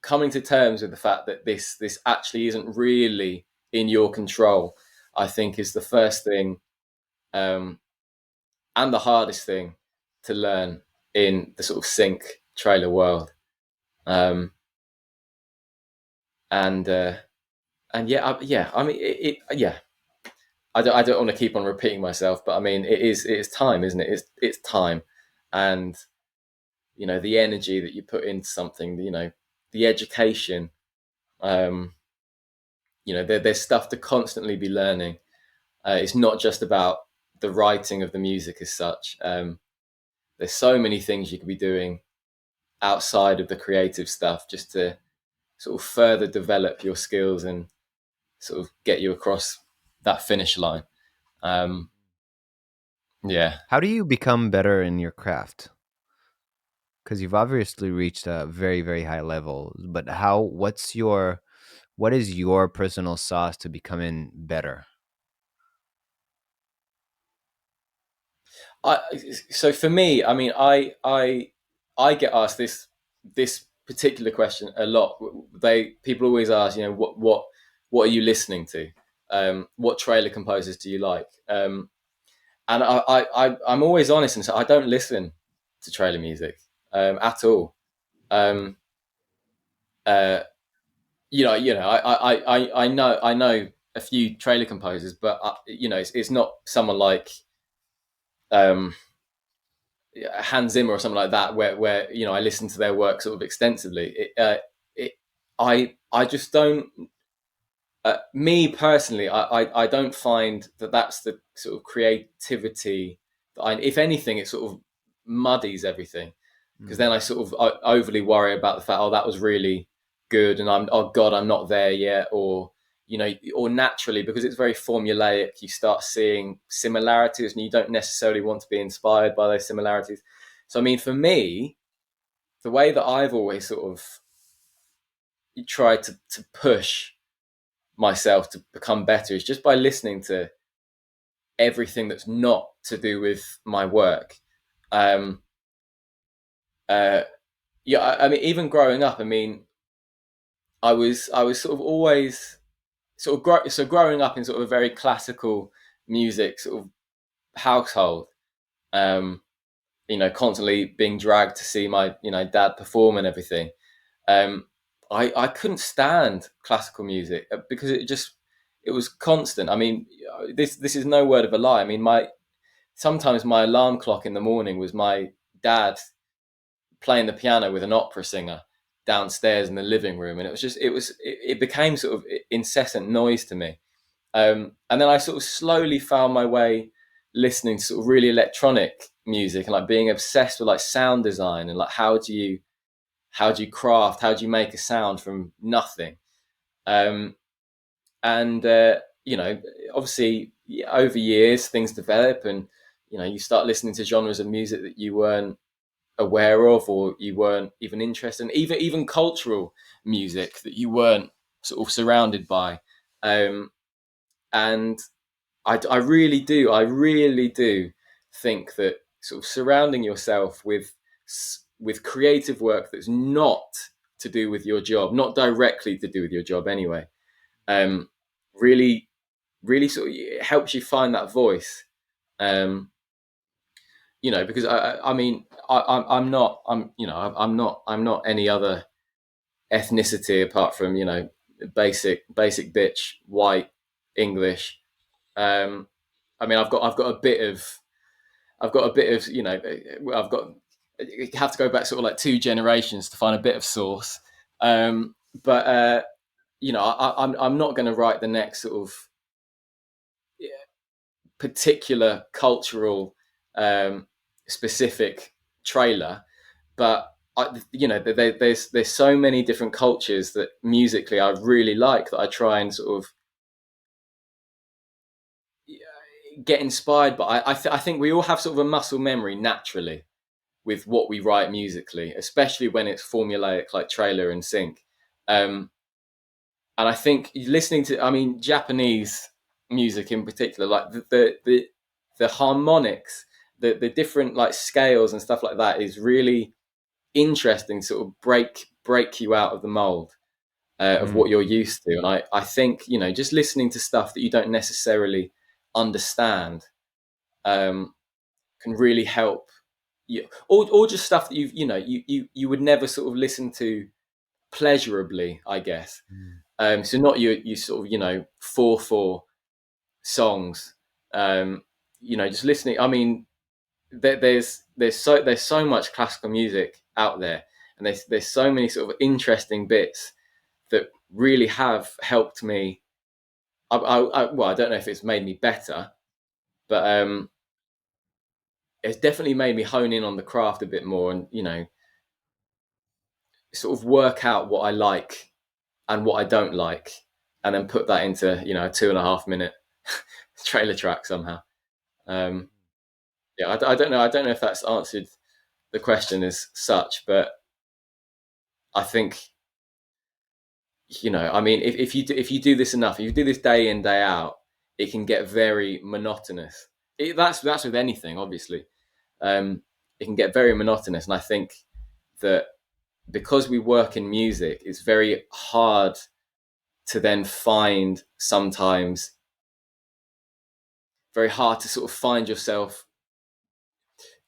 coming to terms with the fact that this actually isn't really in your control, I think is the first thing, um, and the hardest thing to learn in the sort of sync trailer world. Um, and yeah, I mean, yeah. I don't want to keep on repeating myself, but I mean, it is time, isn't it? It's time, and the energy that you put into something, the education. Um, there's stuff to constantly be learning. It's not just about the writing of the music as such. There's so many things you could be doing outside of the creative stuff just to sort of further develop your skills and sort of get you across that finish line. Um, yeah. How do you become better in your craft? Because you've obviously reached a very, very high level, but what is your personal sauce to becoming better? I so for me, I mean, I get asked this particular question a lot. People always ask, what are you listening to? What trailer composers do you like? And I'm always honest and say I don't listen to trailer music at all. Um, uh, I know a few trailer composers, but it's not someone like um, Hans Zimmer or something like that, where I listen to their work sort of extensively. It I just don't. Me personally, I don't find that that's the sort of creativity that if anything, it sort of muddies everything, because Mm. then I sort of overly worry about the fact, oh, that was really good, and oh God, I'm not there yet, or naturally, because it's very formulaic, you start seeing similarities, and you don't necessarily want to be inspired by those similarities. So, I mean, for me, the way that I've always sort of tried to push myself to become better is just by listening to everything that's not to do with my work. Um, uh, yeah, I mean, even growing up, I mean, I was sort of always so growing up in sort of a very classical music sort of household. Um, constantly being dragged to see my dad perform and everything. Um, I couldn't stand classical music because it was constant. I mean, this is no word of a lie. I mean, my sometimes my alarm clock in the morning was my dad playing the piano with an opera singer downstairs in the living room, and it became sort of incessant noise to me. And then I sort of slowly found my way listening to sort of really electronic music and like being obsessed with like sound design and like how do you craft, how do you make a sound from nothing. um, and obviously over years things develop, and you start listening to genres of music that you weren't aware of or you weren't even interested in, even cultural music that you weren't sort of surrounded by. Um, and I really do think that sort of surrounding yourself with creative work that's not to do with your job, not directly to do with your job anyway, um, really, really sort of helps you find that voice. Um, because I mean, I'm not, I'm not any other ethnicity apart from basic bitch white English. Um, I mean, I've got a bit of I've got you have to go back sort of like two generations to find a bit of source. But I'm not going to write the next sort of particular cultural specific trailer, but there's so many different cultures that musically I really like that I try and sort of get inspired by. I think we all have sort of a muscle memory naturally with what we write musically, especially when it's formulaic like trailer and sync. Um, and I think listening to, I mean, Japanese music in particular, like the harmonics, the different like scales and stuff like that is really interesting. To sort of break you out of the mold of Mm. what you're used to. And I think just listening to stuff that you don't necessarily understand um, can really help you, or just stuff that you would never sort of listen to pleasurably, I guess. Mm. So not you sort of 4/4 songs. Just listening. I mean, there's so much classical music out there, and there's so many sort of interesting bits that really have helped me. Well, I don't know if it's made me better, but it's definitely made me hone in on the craft a bit more, and sort of work out what I like and what I don't like, and then put that into a 2.5 minute trailer track somehow. Um, yeah, I don't know. I don't know if that's answered the question as such, but I think I mean, if you do this enough, if you do this day in day out, it can get very monotonous. That's with anything, obviously. Um, it can get very monotonous, and I think that because we work in music, it's very hard to then find sometimes very hard to sort of find yourself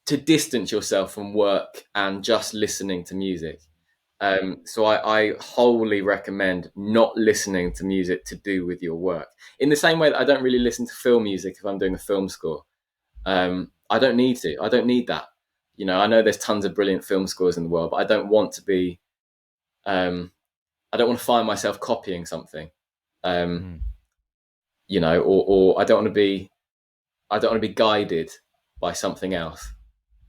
to distance yourself from work and just listening to music. So I wholly recommend not listening to music to do with your work. In the same way that I don't really listen to film music if I'm doing a film score. I don't need to. I don't need that. You know, I know there's tons of brilliant film scores in the world, but I don't want to be. I don't want to find myself copying something. Um, Mm. you know, or I don't want to be. I don't want to be guided by something else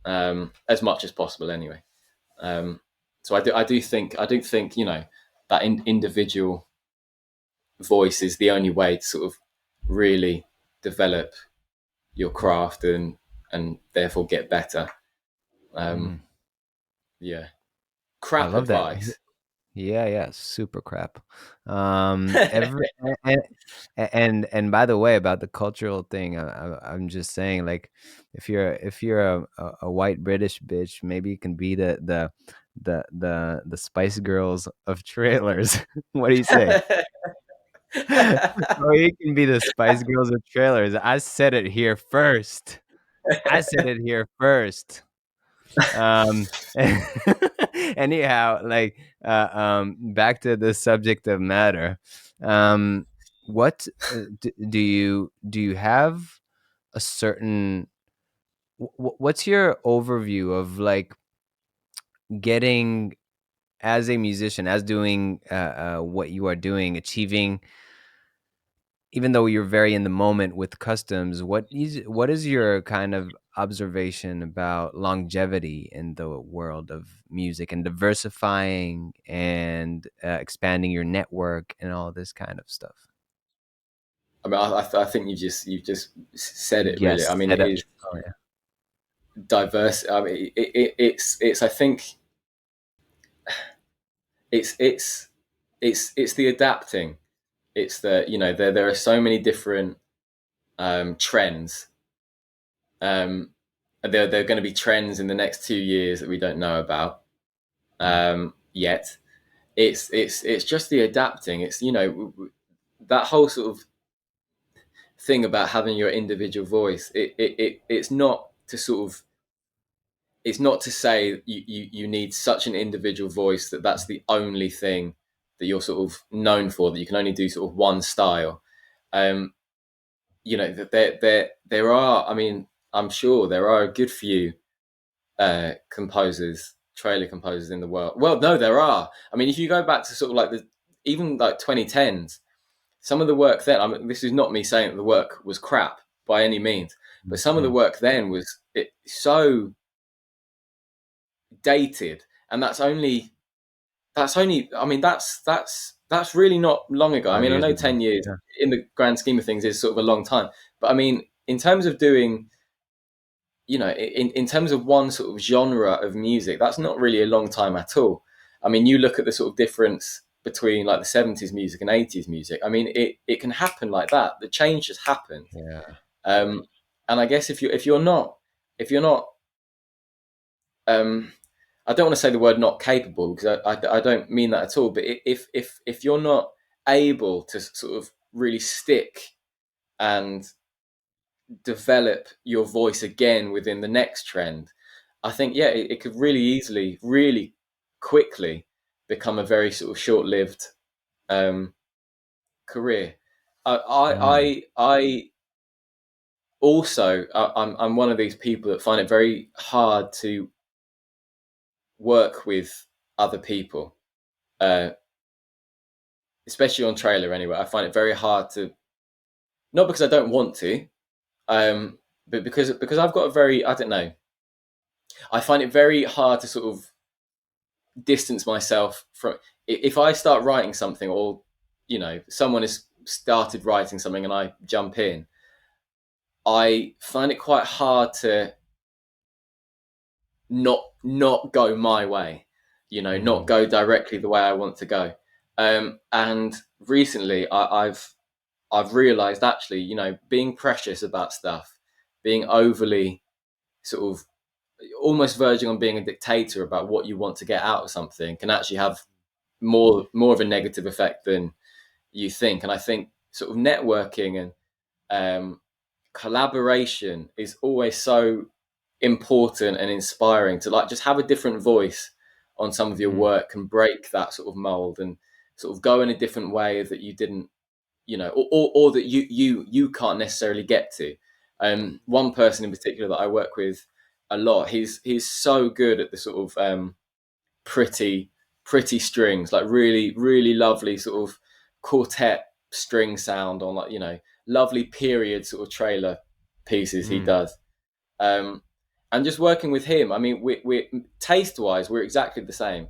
as much as possible. Anyway, um, so I do think you know that individual voice is the only way to sort of really develop your craft and therefore get better. Um, Mm. yeah, I crap love that. advice. Yeah, yeah, super crap. Every and by the way, about the cultural thing, I'm just saying, like, if you're a white British bitch, maybe you can be the Spice Girls of trailers. What do you say? Or you can be the Spice Girls of trailers. I said it here first. I said it here first. Um, anyhow, like, back to the subject of matter. Um, what do you have a certain what's your overview of, like, getting as a musician, as doing what you are doing, achieving, even though you're very in the moment with customs, what is your kind of observation about longevity in the world of music and diversifying and expanding your network and all this kind of stuff? I mean, I think you've just said it really. Yes, I mean, set it up. is Oh yeah. diverse. I mean, it's I think it's it's it's the adapting. It's the you know there are so many different trends. Um, there are going to be trends in the next 2 years that we don't know about Mm. yet. It's just the adapting. It's you know that whole sort of thing about having your individual voice. It's not to sort of it's not to say you need such an individual voice that that's the only thing that you're sort of known for, that you can only do sort of one style. Um, you know that there are. I mean, I'm sure there are a good few composers, trailer composers in the world. Well, no, there are. I mean, if you go back to sort of like the even like 2010s, some of the work then. I mean, this is not me saying that the work was crap by any means, but some of the Mhm. work then was so dated, and that's only. I mean, that's really not long ago. I Five mean, I years know ago. 10 years Yeah. in the grand scheme of things is sort of a long time, but I mean, in terms of doing you know, in terms of one sort of genre of music, that's not really a long time at all. I mean, you look at the sort of difference between like the 70s music and 80s music. I mean, it can happen like that. The change has happened. Yeah. Um, and I guess if you're not I don't want to say the word not capable because I don't mean that at all. But if you're not able to sort of really stick and develop your voice again within the next trend, I think yeah, it could really easily, really quickly become a very sort of short-lived um, career. Mm. I also I'm one of these people that find it very hard to work with other people, uh, especially on trailer. Anyway, I find it very hard to not because I don't want to, but because I've got a very I don't know. I find it very hard to sort of distance myself from if I start writing something or you know someone has started writing something and I jump in. I find it quite hard to not go my way, you know, not Mm. go directly the way I want to go. And recently, I've realised actually, you know, being precious about stuff, being overly sort of almost verging on being a dictator about what you want to get out of something can actually have more of a negative effect than you think. And I think sort of networking and collaboration is always so important and inspiring to like just have a different voice on some of your Mm, work can break that sort of mold and sort of go in a different way that you didn't, or that you can't necessarily get to. One person in particular that I work with a lot, he's so good at the sort of pretty pretty strings, like really really lovely sort of quartet string sound on, like, lovely period sort of trailer pieces he mm. does. um and just working with him, I mean, we taste wise we're exactly the same.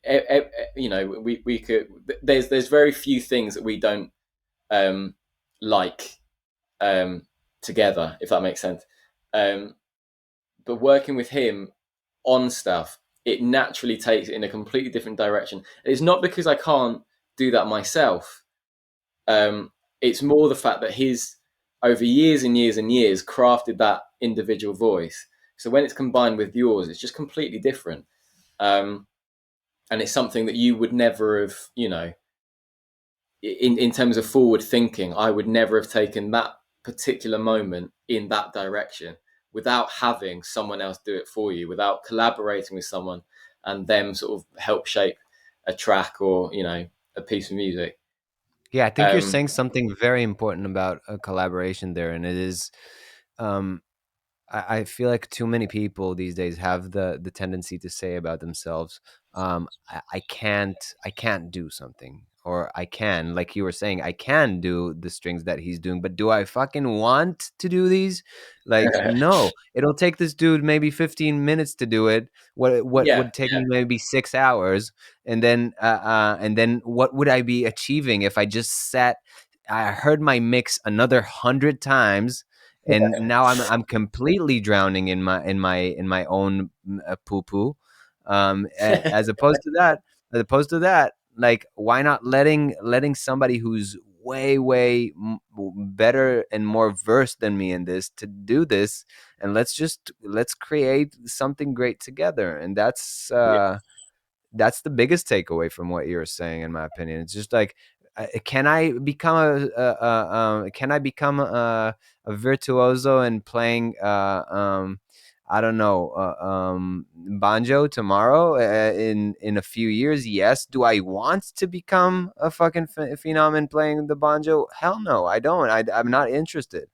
We could, there's very few things that we don't um like um together, if that makes sense. um but working with him on stuff, it naturally takes it in a completely different direction. And it's not because I can't do that myself. Um, it's more the fact that he's, over years and years and years, crafted that individual voice. So when it's combined with yours, it's just completely different. Um, and it's something that you would never have, in terms of forward thinking, I would never have taken that particular moment in that direction without having someone else do it for you, without collaborating with someone and them sort of help shape a track or, a piece of music. Yeah, I think you're Um, saying something very important about a collaboration there, and it is, um, I feel like too many people these days have the tendency to say about themselves, I can't do something, or I can, like you were saying, I can do the strings that he's doing, but do I fucking want to do these? Like, no, it'll take this dude maybe 15 minutes to do it. What yeah, would take me maybe 6 hours, and then what would I be achieving if I just sat? I heard my mix another 100 times, and now I'm completely drowning in my own poo poo. As opposed to that, like, why not letting somebody who's way better and more versed than me in this to do this, and let's create something great together. And yeah, that's the biggest takeaway from what you're saying, in my opinion. It's just like, can I become a virtuoso and playing I don't know, banjo tomorrow, in a few years? Yes. Do I want to become a fucking phenom playing the banjo? Hell no, I don't. I'm not interested.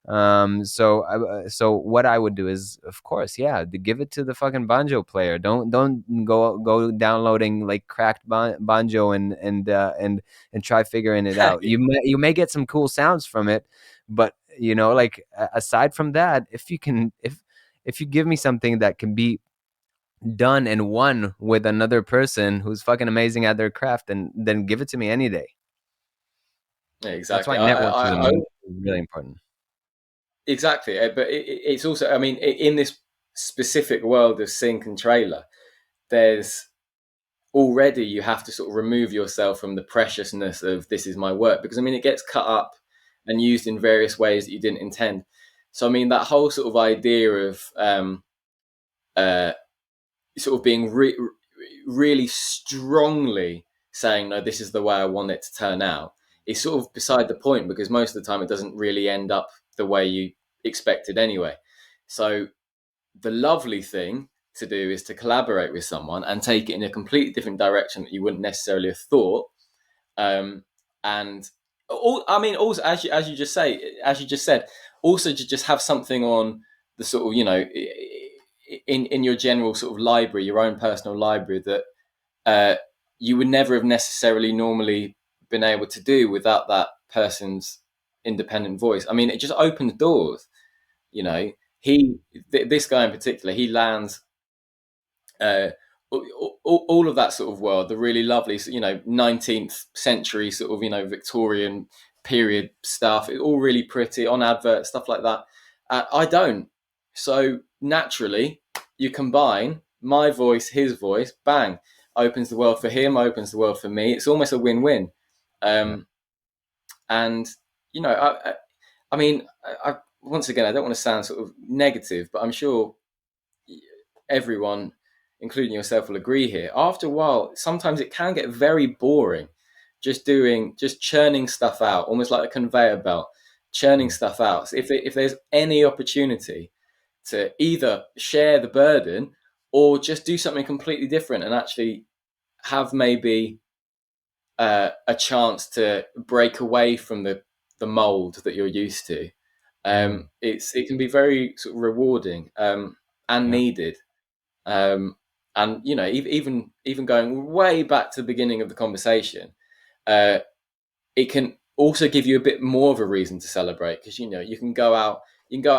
So what I would do is, of course, yeah, give it to the fucking banjo player. Don't go downloading like cracked banjo and try figuring it out. You may get some cool sounds from it, but like, aside from that, if you give me something that can be done and won with another person who's fucking amazing at their craft, then give it to me any day. yeah, That's why exactly. networking is really important. Exactly. But it's also, I mean, in this specific world of sync and trailer, there's already, you have to sort of remove yourself from the preciousness of this is my work, because I mean it gets cut up and used in various ways that you didn't intend. So I mean that whole sort of idea of uh, sort of being really strongly saying no, this is the way I want it to turn out, is sort of beside the point, because most of the time it doesn't really end up the way you expected anyway. So the lovely thing to do is to collaborate with someone and take it in a completely different direction that you wouldn't necessarily have thought. And I mean, also, as you just said, also to just have something on the sort of, in your general sort of library, your own personal library, that uh, you would never have necessarily normally been able to do without that person's independent voice. I mean, it just opens doors. You know, this guy in particular, he lands uh, all of that sort of world, the really lovely, 19th century sort of, Victorian period stuff. It's all really pretty on adverts, stuff like that. I don't. So naturally, you combine my voice, his voice, bang, opens the world for him, opens the world for me. It's almost a win-win. Yeah. Um, and I mean, once again, I don't want to sound sort of negative, but I'm sure everyone, including yourself, will agree here. After a while, sometimes it can get very boring, just churning stuff out, almost like a conveyor belt, churning Mm. stuff out. So if there's any opportunity to either share the burden or just do something completely different and actually have maybe a chance to break away from the mold that you're used to. Mm, It can be very sort of rewarding, and yeah. needed. Um, and you know, even going way back to the beginning of the conversation, uh, it can also give you a bit more of a reason to celebrate, because you know you can go out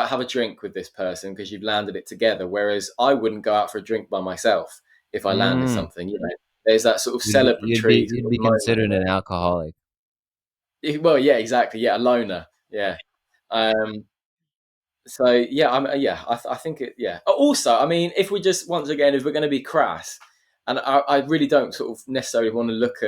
have a drink with this person because you've landed it together. Whereas I wouldn't go out for a drink by myself if I landed Mm. something. You know, there's that sort of You'd be celebratory sort you'd of be moment. considered an alcoholic. Well, yeah, exactly. Yeah, a loner. Yeah. Um, so yeah, I think it. Yeah. Also, I mean, if we just once again, if we're going to be crass, and I really don't sort of necessarily want to look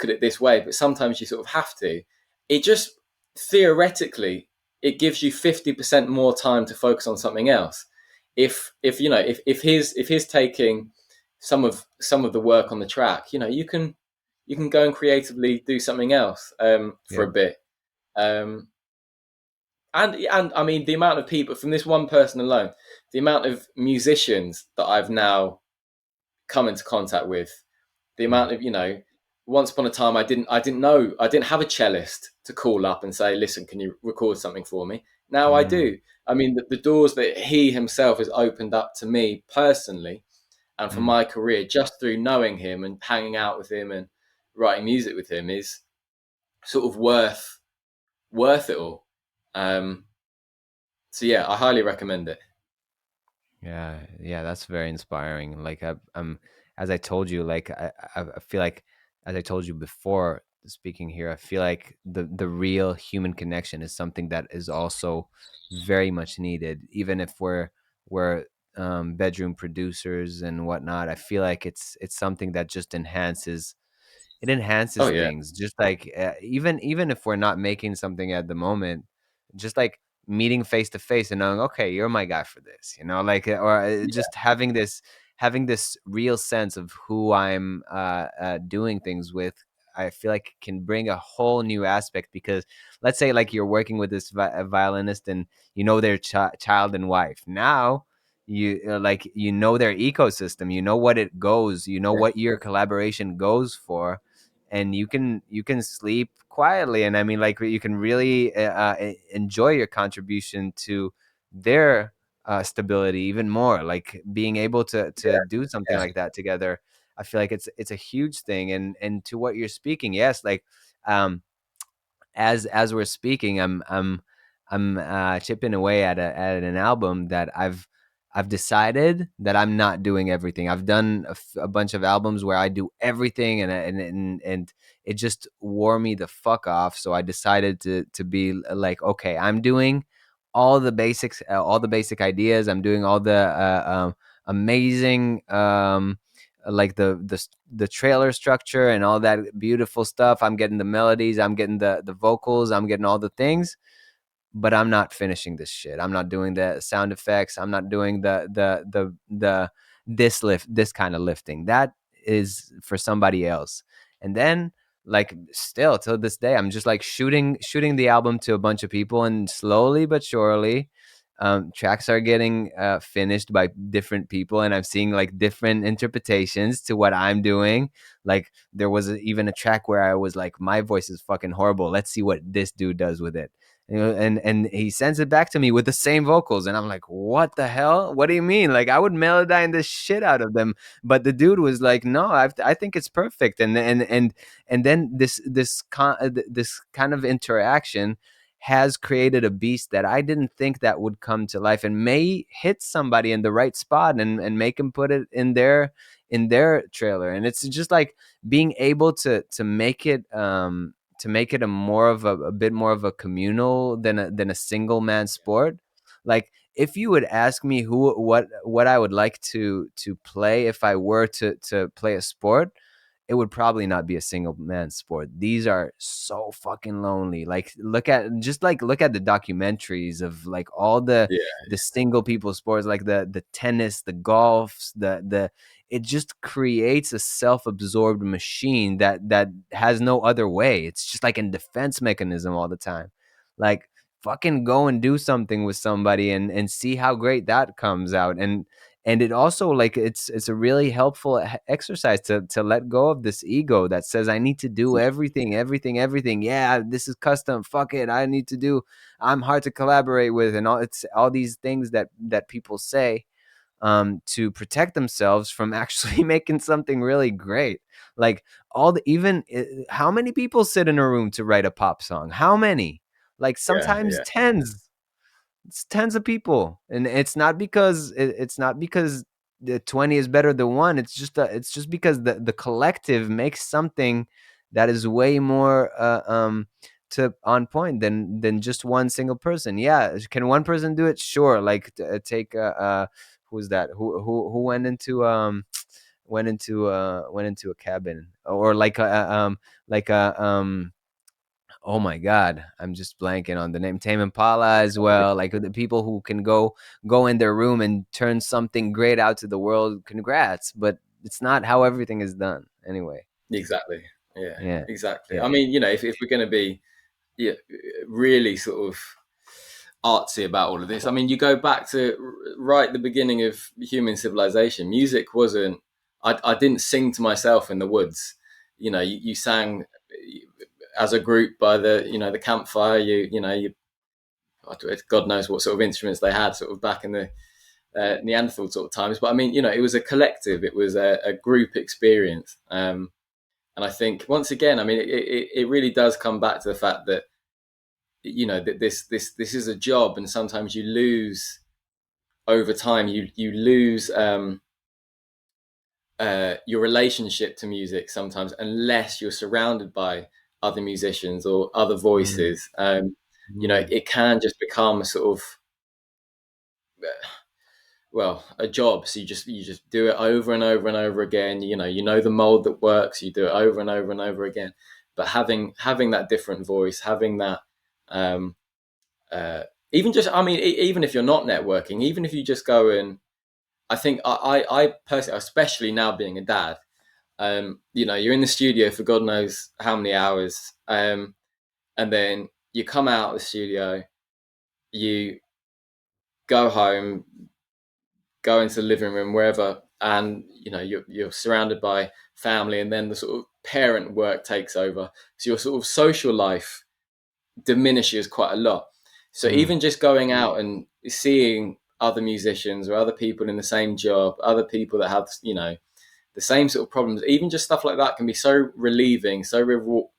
at it this way, but sometimes you sort of have to. It just theoretically it gives you 50% more time to focus on something else. If you know if he's taking some of the work on the track, you know you can go and creatively do something else for Yeah. a bit. Um, and I mean the amount of people from this one person alone, the amount of musicians that I've now come into contact with, the Mm, amount of once upon a time I didn't have a cellist to call up and say, listen, can you record something for me? Now I mm, do. I mean the doors that he himself has opened up to me personally and for mm. my career just through knowing him and hanging out with him and writing music with him is sort of worth it all. um so yeah, I highly recommend it. Yeah, yeah, that's very inspiring. Like I'm, as I told you, like I feel like, as I told you before speaking here, I feel like the real human connection is something that is also very much needed, even if we're bedroom producers and whatnot. I feel like it's something that just Oh enhances yeah. things, just like even if we're not making something at the moment, just like meeting face to face and knowing, okay, you're my guy for this, like, or just having this real sense of who I'm doing things with. I feel like can bring a whole new aspect, because let's say like you're working with this violinist, and their child and wife. Now you like their ecosystem, what it goes, what your collaboration goes for, and you can sleep quietly, and I mean, like, you can really enjoy your contribution to their stability even more, like being able to do something Yeah. like that together. I feel like it's a huge thing. And to what you're speaking, yes, like, um as we're speaking, I'm chipping away at an album that I've decided that I'm not doing everything. I've done a bunch of albums where I do everything, and it just wore me the fuck off. So I decided to be like, okay, I'm doing all the basics, all the basic ideas. I'm doing all the amazing, like the trailer structure and all that beautiful stuff. I'm getting the melodies, I'm getting the vocals, I'm getting all the things, but I'm not finishing this shit. I'm not doing the sound effects. I'm not doing the this kind of lifting. That is for somebody else. And then, like, still till this day, I'm just like shooting the album to a bunch of people, and slowly but surely, tracks are getting finished by different people, and I'm seeing like different interpretations to what I'm doing. Like, there was even a track where I was like, my voice is fucking horrible. Let's see what this dude does with it. And he sends it back to me with the same vocals, and I'm like, what the hell, what do you mean? Like, I would melodyne the shit out of them, but the dude was like, no, I think it's perfect. And then this kind of interaction has created a beast that I didn't think that would come to life, and may hit somebody in the right spot, and make them put it in their trailer. And it's just like being able to make it a bit more of a communal than a single man sport. Like, if you would ask me what I would like to play if I were to play a sport, it would probably not be a single man sport. These are so fucking lonely. Like, look at the documentaries of like all Yeah. the single people sports, like the tennis, the golfs, the it just creates a self-absorbed machine that has no other way. It's just like a defense mechanism all the time. Like, fucking go and do something with somebody, and see how great that comes out. And it also, like, it's a really helpful exercise to let go of this ego that says I need to do everything, everything, everything. Yeah, this is custom, fuck it, I need to do, I'm hard to collaborate with, and all, it's all these things that people say to protect themselves from actually making something really great. Like, all the, even how many people sit in a room to write a pop song? How many? Like, Yeah, sometimes yeah, tens. It's tens of people, and it's not because the 20 is better than one. It's just because the collective makes something that is way more to on point than just one single person. Yeah, can one person do it? Sure. Like, take who's that, who went into a cabin, or like a oh my god, I'm just blanking on the name. Tame Impala as well. Like, the people who can go in their room and turn something great out to the world. Congrats, but it's not how everything is done anyway. exactly. Yeah, Yeah, exactly. yeah. I mean, if we're going to be, yeah, really sort of artsy about all of this, I mean, you go back to right at the beginning of human civilization. Music wasn't. I didn't sing to myself in the woods. You sang as a group by the campfire. God knows what sort of instruments they had, sort of back in the Neanderthal sort of times. But I mean, it was a collective. It was a group experience. And I think, once again, I mean, it really does come back to the fact that, that this is a job, and sometimes you lose over time. You lose your relationship to music sometimes, unless you're surrounded by other musicians or other Mm, voices. mm, It can just become a sort of, well, a job. So you just do it over and over and over again. You know the mold that works. You do it over and over and over again. But having that different voice, having that, um, uh, even just, I mean, even if you're not networking, even if you just go and, I think I personally, especially now being a dad, you're in the studio for God knows how many hours, and then you come out of the studio, you go home, go into the living room, wherever, and you're surrounded by family, and then the sort of parent work takes over. So your sort of social life diminishes quite a lot. So mm, even just going out and seeing other musicians or other people in the same job, other people that have the same sort of problems, even just stuff like that can be so relieving, so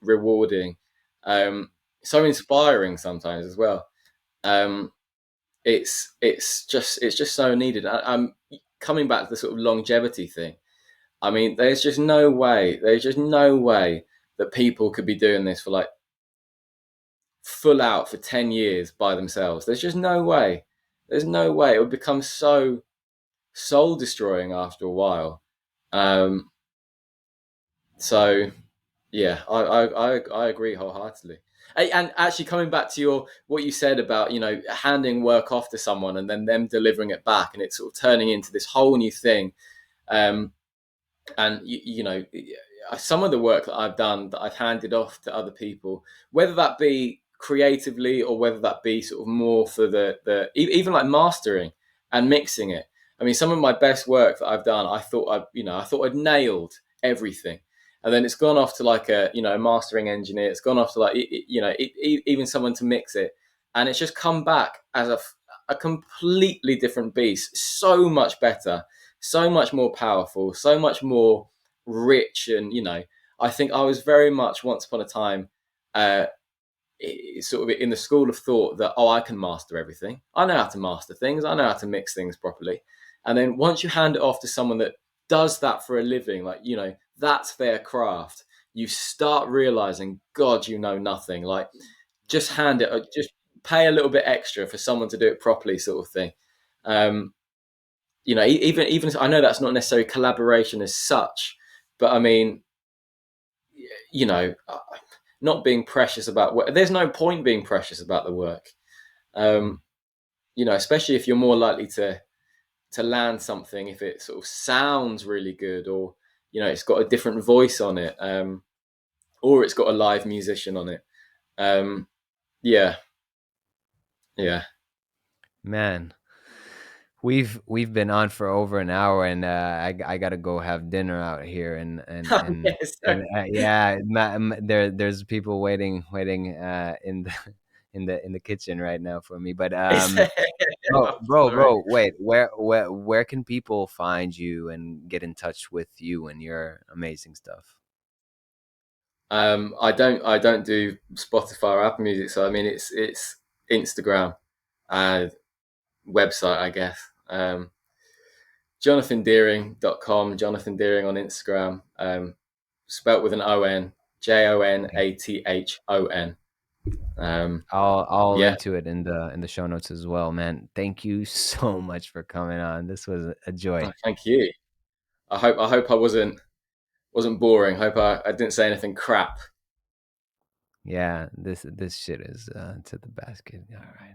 rewarding, um, so inspiring sometimes as well. Um, it's just so needed. I'm coming back to the sort of longevity thing. I mean, there's just no way that people could be doing this for like full out for 10 years by themselves. There's just no way. There's no way. It would become so soul destroying after a while. Um, so yeah, I agree wholeheartedly. And actually, coming back to what you said about handing work off to someone and then them delivering it back, and it's sort of turning into this whole new thing. Um, and some of the work that I've done, that I've handed off to other people, whether that be creatively or whether that be sort of more for even like mastering and mixing it. I mean, some of my best work that I've done, I thought I'd nailed everything, and then it's gone off to like a mastering engineer. It's gone off to like even someone to mix it, and it's just come back as a completely different beast, so much better, so much more powerful, so much more rich. And I think I was very much, once upon a time, uh, sort of in the school of thought that, oh, I can master everything. I know how to master things. I know how to mix things properly. And then once you hand it off to someone that does that for a living, like that's their craft, you start realizing, God, you know nothing. Like, just hand it, just pay a little bit extra for someone to do it properly, sort of thing. Um, even I know that's not necessarily collaboration as such, but I mean, you know, not being precious about work. There's no point being precious about the work. mm. Um, especially if you're more likely to land something if it sort of sounds really good, or it's got a different voice on it, or it's got a live musician on it. Yeah, yeah, Man, we've been on for over an hour, and I gotta go have dinner out here, Yes. yeah, there's people waiting in the in the kitchen right now for me. But Sorry. wait, where can people find you and get in touch with you and your amazing stuff? I don't do Spotify or Apple Music, so I mean it's Instagram, uh, website, I guess. JonathanDeering.com, Jonathan Deering on Instagram, spelt with an ON, JONATHON. Um, I'll yeah, link to it in the show notes as well, man. Thank you so much for coming on. This was a oh, joy. thank you. I hope I wasn't boring. Hope I didn't say anything crap. Yeah, this shit is to the basket. All right.